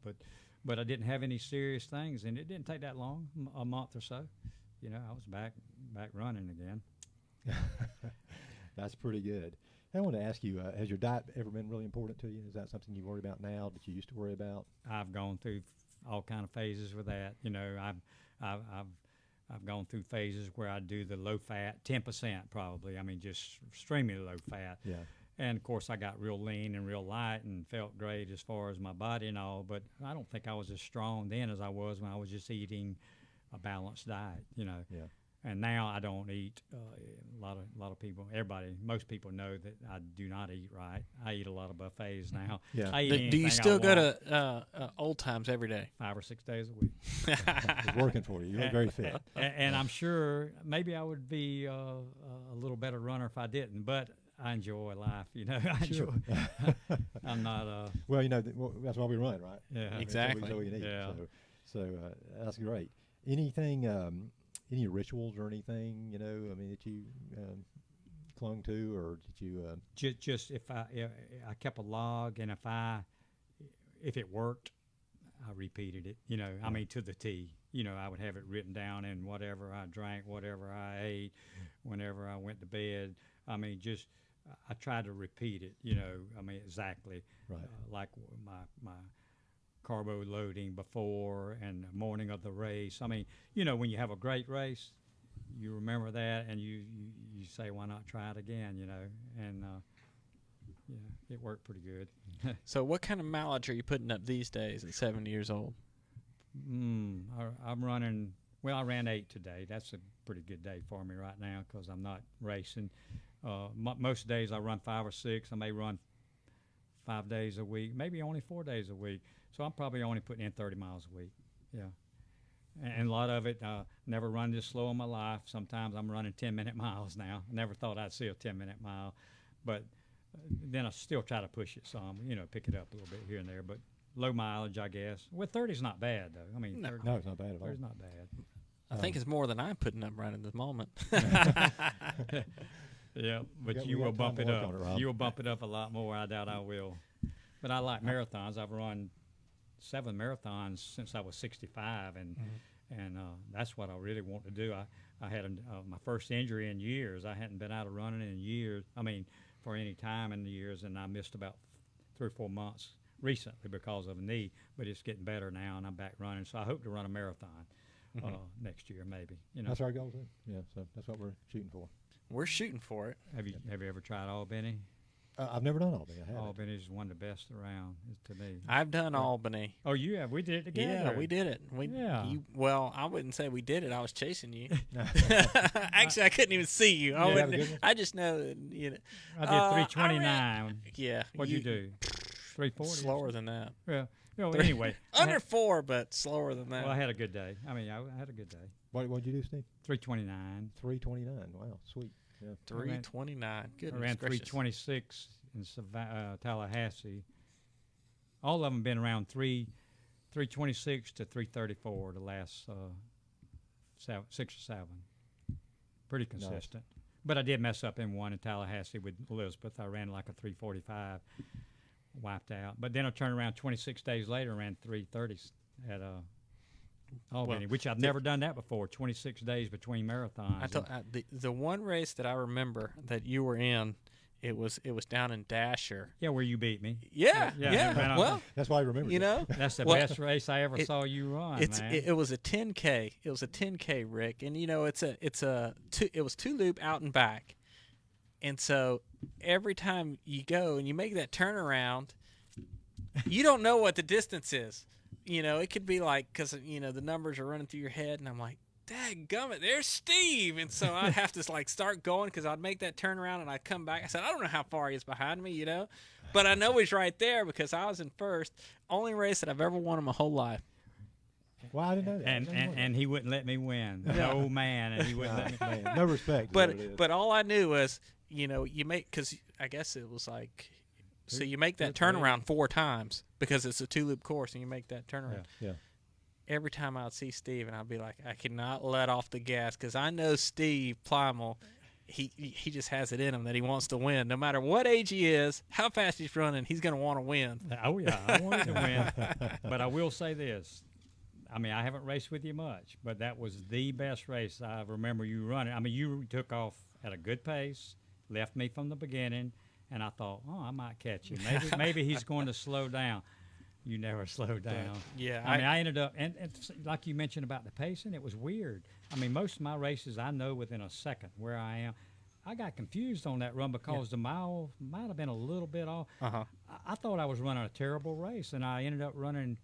But I didn't have any serious things, and it didn't take that long, a month or so. You know, I was back running again. That's pretty good. I want to ask you, has your diet ever been really important to you? Is that something you worry about now that you used to worry about? I've gone through all kind of phases with that. You know, I've gone through phases where I do the low fat, 10% probably. I mean, just extremely low fat. Yeah. And of course, I got real lean and real light and felt great as far as my body and all. But I don't think I was as strong then as I was when I was just eating a balanced diet. You know. Yeah. And now I don't eat. A lot of people, most people know that I do not eat right. I eat a lot of buffets now. Yeah. I eat Do you anything still I go want to Old Times every day? 5 or 6 days a week? It's working for you. You look very fit. And I'm sure maybe I would be a little better runner if I didn't. But I enjoy life. You know, Sure. I'm not. Well, you know, that's why we run, right? Yeah. I mean, Exactly. That's what we need. Yeah. So that's great. Anything, any rituals or anything, you know, I mean, that you clung to, or did you? Just if I kept a log, and if it worked, I repeated it. You know, I mean, to the T. You know, I would have it written down in whatever I drank, whatever I ate, whenever I went to bed. I mean, just I tried to repeat it. You know, I mean, exactly. Right. Like my carbo loading before and the morning of the race. I mean, you know, when you have a great race, you remember that, and you say, why not try it again, you know? And yeah, it worked pretty good. So what kind of mileage are you putting up these days at 70 years old? I'm running, well, I ran 8 today. That's a pretty good day for me right now because I'm not racing. Most days I run 5 or 6. I may run 5 days a week, maybe only 4 days a week. So I'm probably only putting in 30 miles a week. Yeah. And a lot of it, never run this slow in my life. Sometimes I'm running 10-minute miles now. I never thought I'd see a 10-minute mile. But then I still try to push it some, you know, pick it up a little bit here and there. But low mileage, I guess. Well, 30's not bad, though. I mean, No. 30, No, it's not bad at all. 30's not bad. I think it's more than I'm putting up right at this moment. Yeah, but We you will got time bump to it work up. on it, Rob. You will bump it up a lot more. I doubt I will. But I like marathons. I've run 7 marathons since I was 65, and that's what I really want to do. I had my first injury in years. I hadn't been out of running in years. I mean, for any time in the years, and I missed about 3 or 4 months recently because of a knee. But it's getting better now, and I'm back running. So I hope to run a marathon next year, maybe. You know, That's our goal too. Yeah, so that's what we're shooting for. We're shooting for it. have you ever tried Albany? I've never done Albany. I haven't. Albany is one of the best around to me. I've done Albany. Oh, you have? We did it together. Yeah, we did it. Yeah. Well, I wouldn't say we did it. I was chasing you. Actually, I couldn't even see you. Yeah, have a good one. I just know that, you know. I did 3:29. Yeah. What'd you do? 3:40. Slower than that. Yeah. You know, anyway. Under 4, but slower than that. Well, I had a good day. I mean, I had a good day. What'd you do, Steve? 3:29. 3:29. Wow, sweet. Yeah. 3:29. I Goodness ran gracious. 3:26 in Tallahassee. All of them been around 3:26 to 3:34 the last 6 or 7. Pretty consistent. But I did mess up in one in Tallahassee with Elizabeth. I ran like a 3:45, wiped out. But then I turned around 26 days later and ran 3:30 at Albany, which I've never done that before. 26 days between marathons. The one race that I remember that you were in It was down in Dasher. Yeah, where you beat me. Yeah. man, Well, That's why I remember. you know, That's the well, best race I ever saw you run, man. It was a 10K. It was a 10K, Rick, and you know it was 2-loop out and back, and so every time you go and you make that turnaround, you don't know what the distance is. You know, it could be like, because you know the numbers are running through your head, and I'm like, dadgummit, there's Steve. And so I'd have to like start going because I'd make that turnaround and I'd come back. I said, I don't know how far he is behind me, you know, but I know he's right there because I was in first. Only race that I've ever won in my whole life. Well, I didn't know that. And he wouldn't let me win. No man, and he wouldn't let me. Man, no respect. But all I knew was, you know, you make, because I guess it was like, so you make that turnaround 4 times because it's a 2-loop course and you make that turnaround. Yeah. Every time I'd see Steve, and I'd be like, I cannot let off the gas because I know Steve Plymale, he just has it in him that he wants to win. No matter what age he is, how fast he's running, he's going to want to win. Oh, yeah, I wanted to win. But I will say this. I mean, I haven't raced with you much, but that was the best race I remember you running. I mean, you took off at a good pace, left me from the beginning, and I thought, oh, I might catch him. Maybe he's going to slow down. You never slowed down. Yeah. I mean, I ended up, and like you mentioned about the pacing, it was weird. I mean, most of my races I know within a second where I am. I got confused on that run because the mile might have been a little bit off. I thought I was running a terrible race, and I ended up running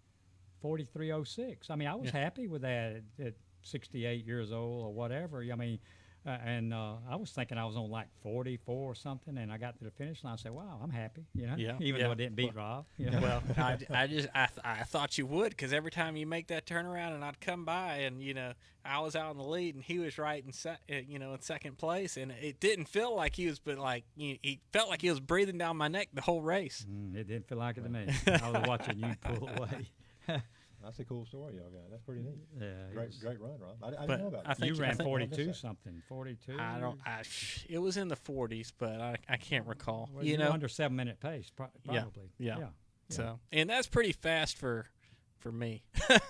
43:06. I mean, I was happy with that at 68 years old or whatever. I mean, I was thinking I was on like 44 or something, and I got to the finish line. I said, "Wow, I'm happy," you know. Even though I didn't beat Rob. You know? Well, I thought you would, because every time you make that turnaround, and I'd come by, and you know, I was out in the lead, and he was right in second place, and it didn't feel like he was, but like he felt like he was breathing down my neck the whole race. It didn't feel like it to me. I was watching you pull away. That's a cool story y'all got. That's pretty neat. Yeah, great run, Rob. I didn't know about that. You ran 42 something, 42. It was in the 40s, but I can't recall. Well, you you know, were under 7-minute pace, probably. Yeah. So, and that's pretty fast for me.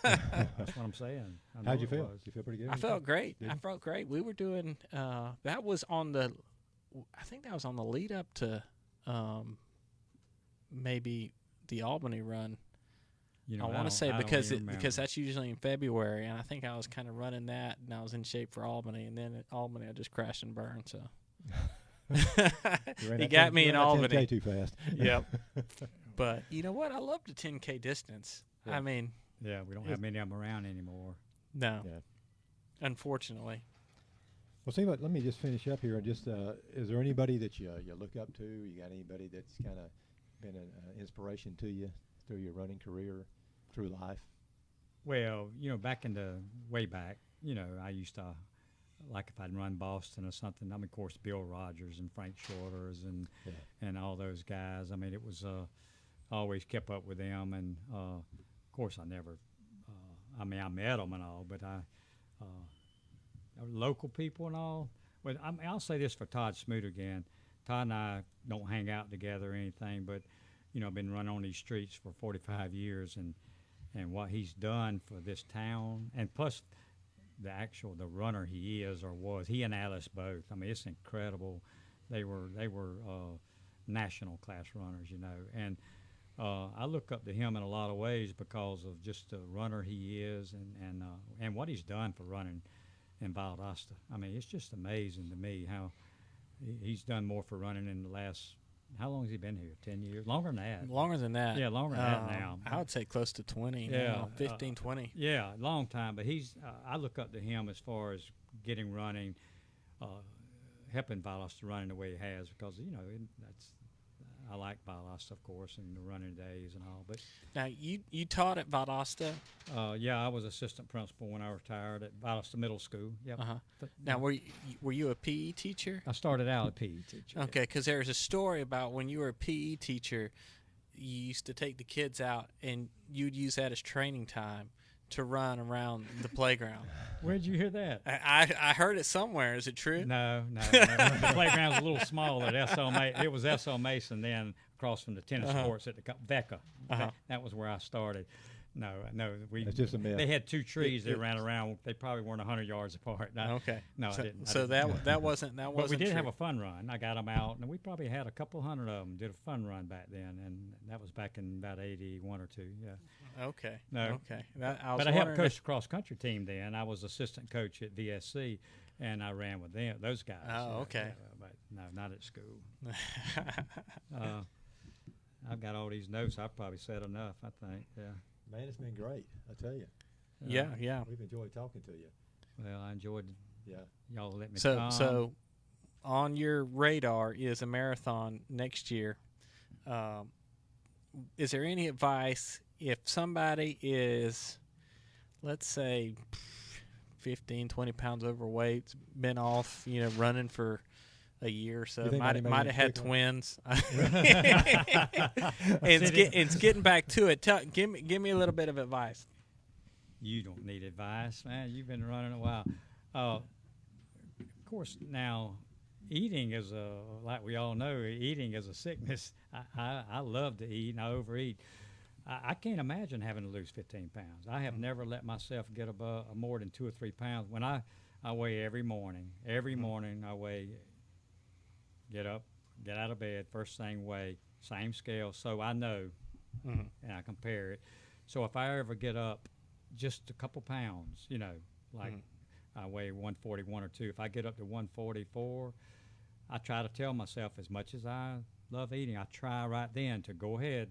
That's what I'm saying. How'd you feel? Did you feel pretty good? I felt great. I felt great. We were doing that was on the, I think that was on the lead up to maybe the Albany run. You know, I want to say because that's usually in February, and I think I was kind of running that, and I was in shape for Albany, and then at Albany I just crashed and burned. So he got me in Albany. 10K too fast. Yep. But you know what? I love the 10K distance. Yeah. I mean, we don't have many of them around anymore. No, Yeah. Unfortunately. Well, see, let me just finish up here. And just, is there anybody that you look up to? You got anybody that's kind of been an inspiration to you through your running career, through life? Well, you know, way back, you know, I used to, like if I'd run Boston or something, I mean, of course, Bill Rogers and Frank Shorters and all those guys. I mean, it was, I always kept up with them. And, of course, I never, I mean, I met them and all, but local people and all. But I mean, I'll say this for Todd Smoot again. Todd and I don't hang out together or anything, but, you know, I've been running on these streets for 45 years, and what he's done for this town, and plus the runner he is or was, he and Alice both. I mean, it's incredible. They were national class runners, you know, and I look up to him in a lot of ways because of just the runner he is and what he's done for running in Valdosta. I mean, it's just amazing to me how he's done more for running in the last. How long has he been here? 10 years? Longer than that. Longer than that. Yeah, longer than that now. I would say close to 20. Yeah, now, 15, 20. Yeah, long time. But I look up to him as far as getting running, helping Valdosta run in the way he has, because, you know, I like Valdosta, of course, and the running days and all. But now, you taught at Valdosta? Yeah, I was assistant principal when I retired at Valdosta Middle School. Yep. Now, were you a PE teacher? I started out a PE teacher. Okay, because there's a story about when you were a PE teacher, you used to take the kids out, and you'd use that as training time to run around the playground. Where'd you hear that? I heard it somewhere. Is it true? No. The playground was a little smaller at it was S.L. Mason then, across from the tennis courts at the VECA. That was where I started. No. It's just a myth. They had two trees that it- ran around. They probably weren't 100 yards apart. Okay. No, so, I didn't. So that wasn't But we did true. have a fun run. I got them out, and we probably had a couple hundred of them. Did a fun run back then, and that was back in about 81 or 2. Yeah. Okay. No. Okay. But I helped coach the cross country team then. I was assistant coach at VSC, and I ran with them. Those guys. Oh, okay. But no, not at school. I've got all these notes. I've probably said enough. I think. Yeah. Man, it's been great. I tell you. Yeah. We've enjoyed talking to you. Well, I enjoyed. Yeah. Y'all let me. So on your radar is a marathon next year. Is there any advice if somebody is, let's say, 15, 20 pounds overweight, been off, running for a year or so, You think might anybody have in had particular? twins, and it's getting back to it. Give me a little bit of advice. You don't need advice, man. You've been running a while. Of course, now eating is like we all know, eating is a sickness. I love to eat and I overeat. I can't imagine having to lose 15 pounds. I have never let myself get above more than 2 or 3 pounds. When I weigh every morning. Every morning I weigh. Get up, get out of bed, first thing weigh, same scale, so I know, and I compare it. So if I ever get up just a couple pounds, like I weigh 141 or 2, if I get up to 144, I try to tell myself, as much as I love eating, I try right then to go ahead,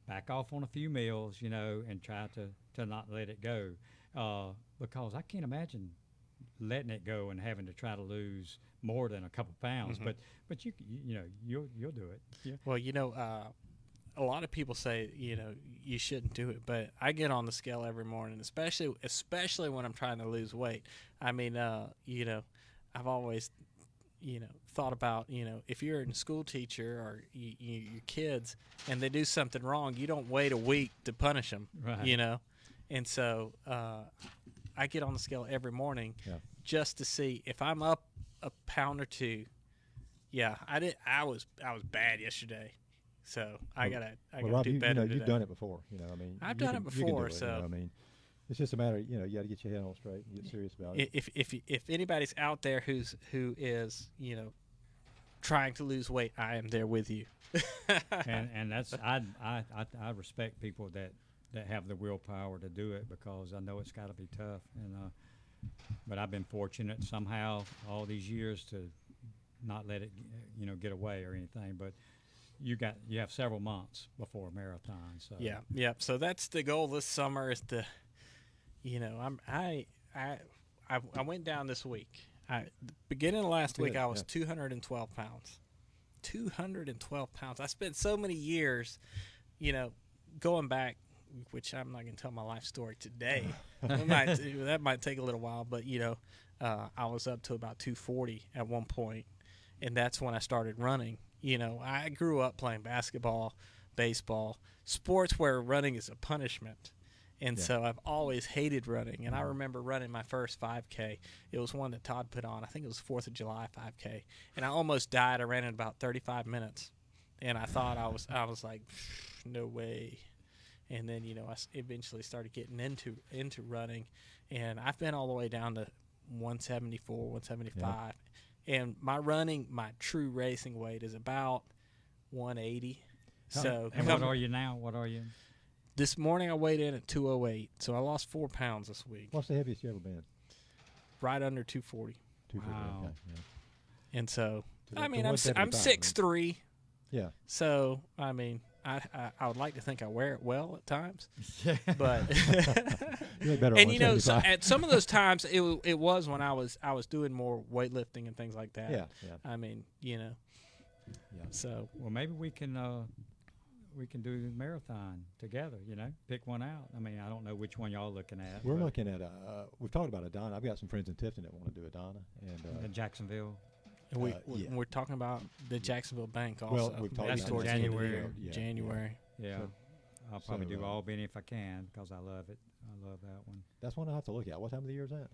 back off on a few meals, and try to not let it go, because I can't imagine letting it go and having to try to lose more than a couple pounds, but you'll do it. Yeah. Well, a lot of people say you shouldn't do it, but I get on the scale every morning, especially when I'm trying to lose weight. I mean, I've always thought about if you're a school teacher or your kids and they do something wrong, you don't wait a week to punish them. Right. And so I get on the scale every morning just to see if I'm up a pound or two. Yeah, I was bad yesterday, so I gotta Rob, do better. You've done it before. I've done it before. You can do it, so it's just a matter. You got to get your head on straight and get serious about it. if anybody's out there who is trying to lose weight, I am there with you. and that's I respect people that have the willpower to do it, because I know it's got to be tough. And but I've been fortunate somehow all these years to not let it get away or anything. But you have several months before a marathon. So Yeah. So that's the goal this summer is to, I went down this week. The beginning of last week, I was 212 pounds. 212 pounds. I spent so many years, going back, which I'm not going to tell my life story today. That might take a little while, but, I was up to about 240 at one point, and that's when I started running. I grew up playing basketball, baseball, sports where running is a punishment. And so I've always hated running. And I remember running my first 5K. It was one that Todd put on. I think it was 4th of July 5K. And I almost died. I ran in about 35 minutes. And I thought I was like, no way. And then, I eventually started getting into running. And I've been all the way down to 174, 175. Yeah. And my true racing weight is about 180. And what are you now? What are you? This morning I weighed in at 208, so I lost 4 pounds this week. What's the heaviest you ever been? Right under 240. 240. Wow. Okay. Yeah. And so, To I'm 175, 6'3". Yeah. So, I would like to think I wear it well at times, but You look better and on so 175. at some of those times it was when I was doing more weightlifting and things like that. Yeah. So Well, maybe we can do the marathon together. Pick one out. I don't know which one y'all looking at. We're looking at we've talked about Adana. I've got some friends in Tifton that want to do Adana, and in Jacksonville. and we're talking about the Jacksonville Bank also. Well, we've talked That's about towards it. January. January. Yeah. So- I'll probably do so, Albany if I can, because I love it. I love that one. That's one I have to look at. What time of the year is that?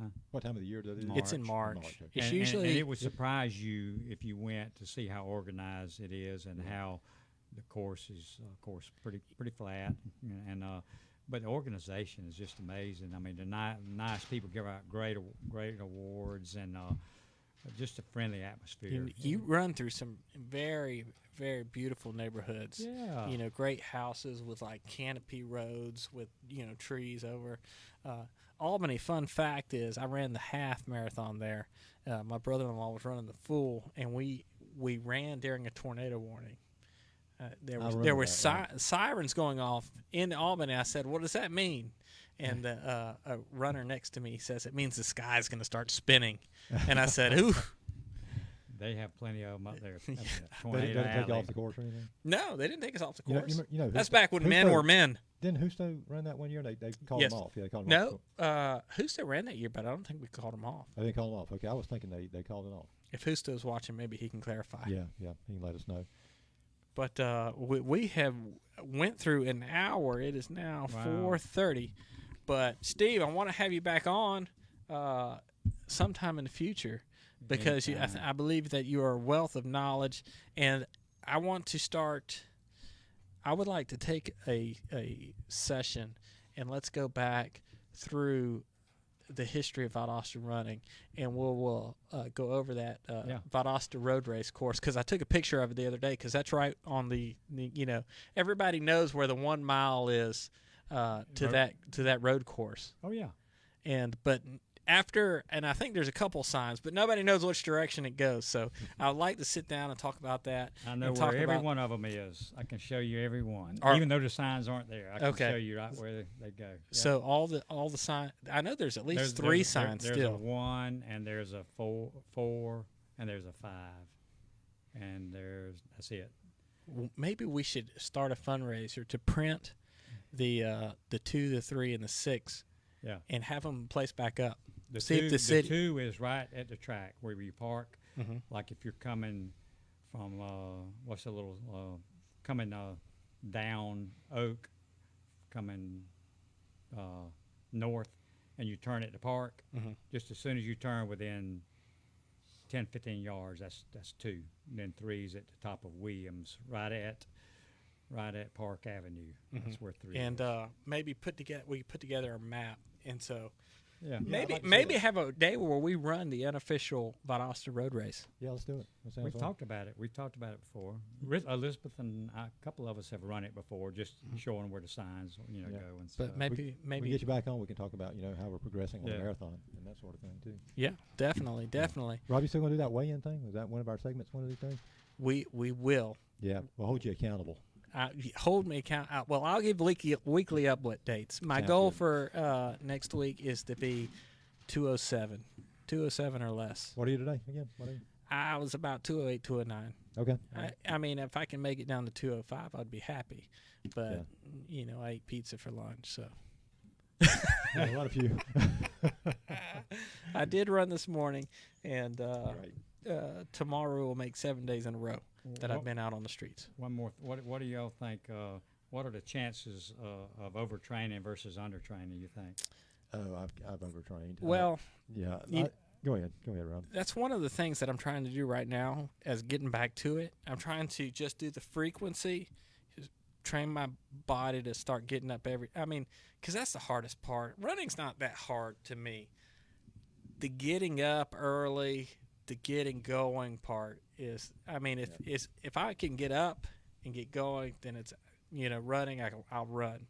Huh? What time of the year does it? It's in March. Okay. It's And usually it would surprise you if you went to see how organized it is and how the course is, of course, pretty flat. And but the organization is just amazing. I mean, the nice people give out great awards, and just a friendly atmosphere. You run through some very, very beautiful neighborhoods. Yeah. You know, great houses with like canopy roads with, you know, trees over. Albany, fun fact is I ran the half marathon there. My brother-in-law was running the full, and we ran during a tornado warning. There were sirens going off in Albany. I said, "What does that mean?" And a runner next to me says, "It means the sky's going to start spinning." And I said, "Ooh." They have plenty of them up there. They didn't take you off the course or anything? No, they didn't take us off the course. You know, that's back when men were men. Didn't Husto run that one year? They called Yes. him off. Yeah, they called him off. No, Husto ran that year, but I don't think we called him off. They didn't call him off. Okay, I was thinking they called it off. If Husto's watching, maybe he can clarify. Yeah, he can let us know. But we have went through an hour. It is now 4:30. But Steve, I want to have you back on sometime in the future because I believe that you are a wealth of knowledge, and I want to start. I would like to take a session and let's go back through the history of Valdosta running, and we'll go over that Valdosta road race course because I took a picture of it the other day because that's right on the you know, everybody knows where the 1 mile is to that road course. Oh yeah, but after, and I think there's a couple signs, but nobody knows which direction it goes. So I'd like to sit down and talk about that. I know where every one of them is. I can show you every one, even though the signs aren't there. I can show you right where they go. Yeah. So all the signs. I know there's at least three signs there's still. There's a 1, and there's a 4, and there's a 5, and that's it. Maybe we should start a fundraiser to print the 2, the 3, and the 6. Yeah. And have them placed back up. The city. 2 is right at the track where you park. Mm-hmm. Like if you're coming from coming down Oak, coming north, and you turn at the park. Mm-hmm. Just as soon as you turn within 10, 15 yards, that's 2. And then 3 is at the top of Williams, right at Park Avenue. Mm-hmm. That's where 3 and is. maybe we put together a map, and so maybe have a day where we run the unofficial Valdosta road race. Yeah, let's do it. We've talked about it. We've talked about it before. Elizabeth and a couple of us have run it before, just showing where the signs go and stuff. But maybe we get you back on. We can talk about how we're progressing on the marathon and that sort of thing too. Yeah, definitely. Rob, you still gonna do that weigh-in thing? Was that one of our segments? One of these things? We will. Yeah, we'll hold you accountable. Hold me account. Well, I'll give weekly update dates. My goal for next week is to be 207 or less. What are you today again? What are you? I was about 208, 209. Okay. I mean, if I can make it down to 205, I'd be happy. But I ate pizza for lunch, so. A lot of you. I did run this morning, and tomorrow will make 7 days in a row that I've been out on the streets. One more. What do y'all think? What are the chances of overtraining versus undertraining? You think? Oh, I've overtrained. Well, go ahead, Rob. That's one of the things that I'm trying to do right now. As getting back to it, I'm trying to just do the frequency, just train my body to start getting up because that's the hardest part. Running's not that hard to me. The getting up early, the getting going part is. If I can get up and get going, then it's running. I'll run,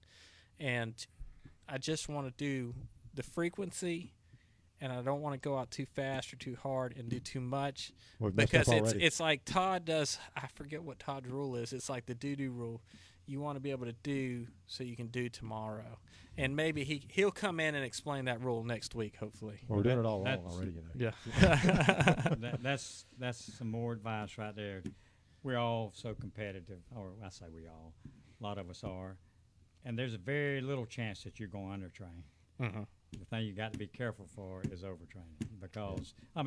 and I just want to do the frequency, and I don't want to go out too fast or too hard and do too much because it's like Todd does. I forget what Todd's rule is. It's like the do rule. You want to be able to do so you can do tomorrow, and maybe he'll come in and explain that rule next week. Hopefully, we're doing it all wrong already. Yeah, that's some more advice right there. We're all so competitive, or I say we all. A lot of us are. And there's a very little chance that you're going to undertrain. Mm-hmm. The thing you got to be careful for is overtraining because, I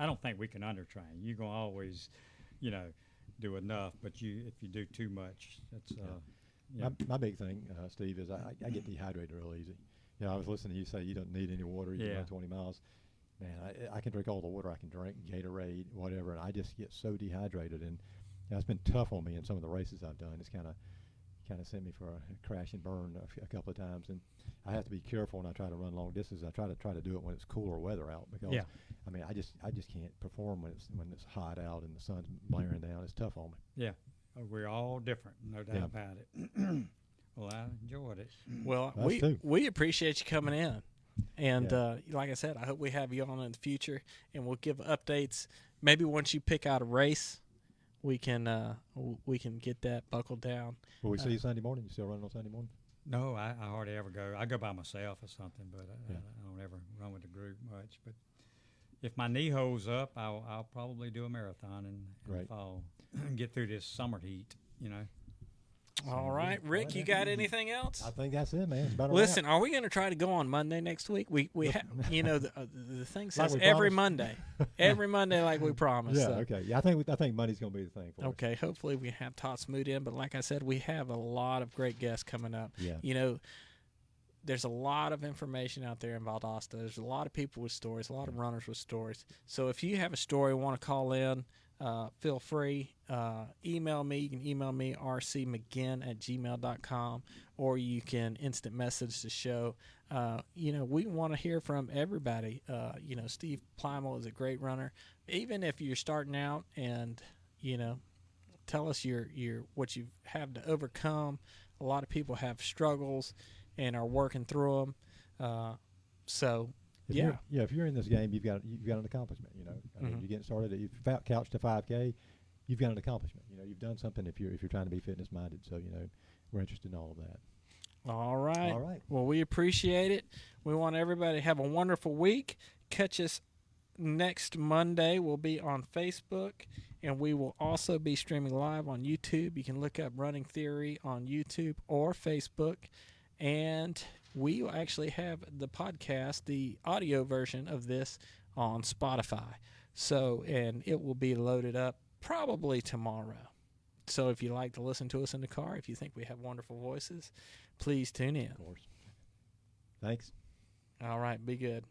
don't think we can undertrain. You're going to always, do enough, but if you do too much, that's My big thing, Steve, is I get dehydrated real easy. I was listening to you say you don't need any water. You run 20 miles. Man, I can drink all the water I can drink, Gatorade, whatever, and I just get so dehydrated. And it's been tough on me in some of the races I've done. It's kind of kind of sent me for a crash and burn a couple of times, and I have to be careful when I try to run long distance. I try to do it when it's cooler weather out because I mean I just can't perform when it's hot out and the sun's blaring down. It's tough on me. Yeah, we're all different, no doubt about it. Well, I enjoyed it. Well, Us we appreciate you coming in, and like I said, I hope we have you on in the future, and we'll give updates. Maybe once you pick out a race, we can get that buckled down. Will we see you Sunday morning? You still running on Sunday morning? No, I hardly ever go. I go by myself or something, but I don't ever run with the group much. But if my knee holds up, I'll probably do a marathon in the fall and get through this summer heat, you know. All right, Rick, you got anything else? I think that's it, man. It's about Listen, are we going to try to go on Monday next week? We have, you know, the thing says Like every promised? Monday, like we promised. Yeah, so. okay. Yeah, I think Monday's going to be the thing for us. Okay, hopefully we have Todd Smoot in, but like I said, we have a lot of great guests coming up. Yeah. You know, there's a lot of information out there in Valdosta. There's a lot of people with stories, a lot of runners with stories. So if you have a story, want to call in, feel free. Email me. You can email me, rcmcginn@gmail.com, or you can instant message the show. You know, we want to hear from everybody. You know, Steve Plymale is a great runner. Even if you're starting out and, you know, tell us your what you have to overcome. A lot of people have struggles and are working through them. If you're in this game, you've got an accomplishment. You know, I mean, you're getting started. You've couched to 5K, you've got an accomplishment. You know, you've done something if you're trying to be fitness minded. So you know, we're interested in all of that. All right. All right. Well, we appreciate it. We want everybody to have a wonderful week. Catch us next Monday. We'll be on Facebook, and we will also be streaming live on YouTube. You can look up Running Theory on YouTube or Facebook, and we will actually have the podcast, the audio version of this, on Spotify. So, and it will be loaded up probably tomorrow. So if you like to listen to us in the car, if you think we have wonderful voices, please tune in. Of course. Thanks. All right, be good.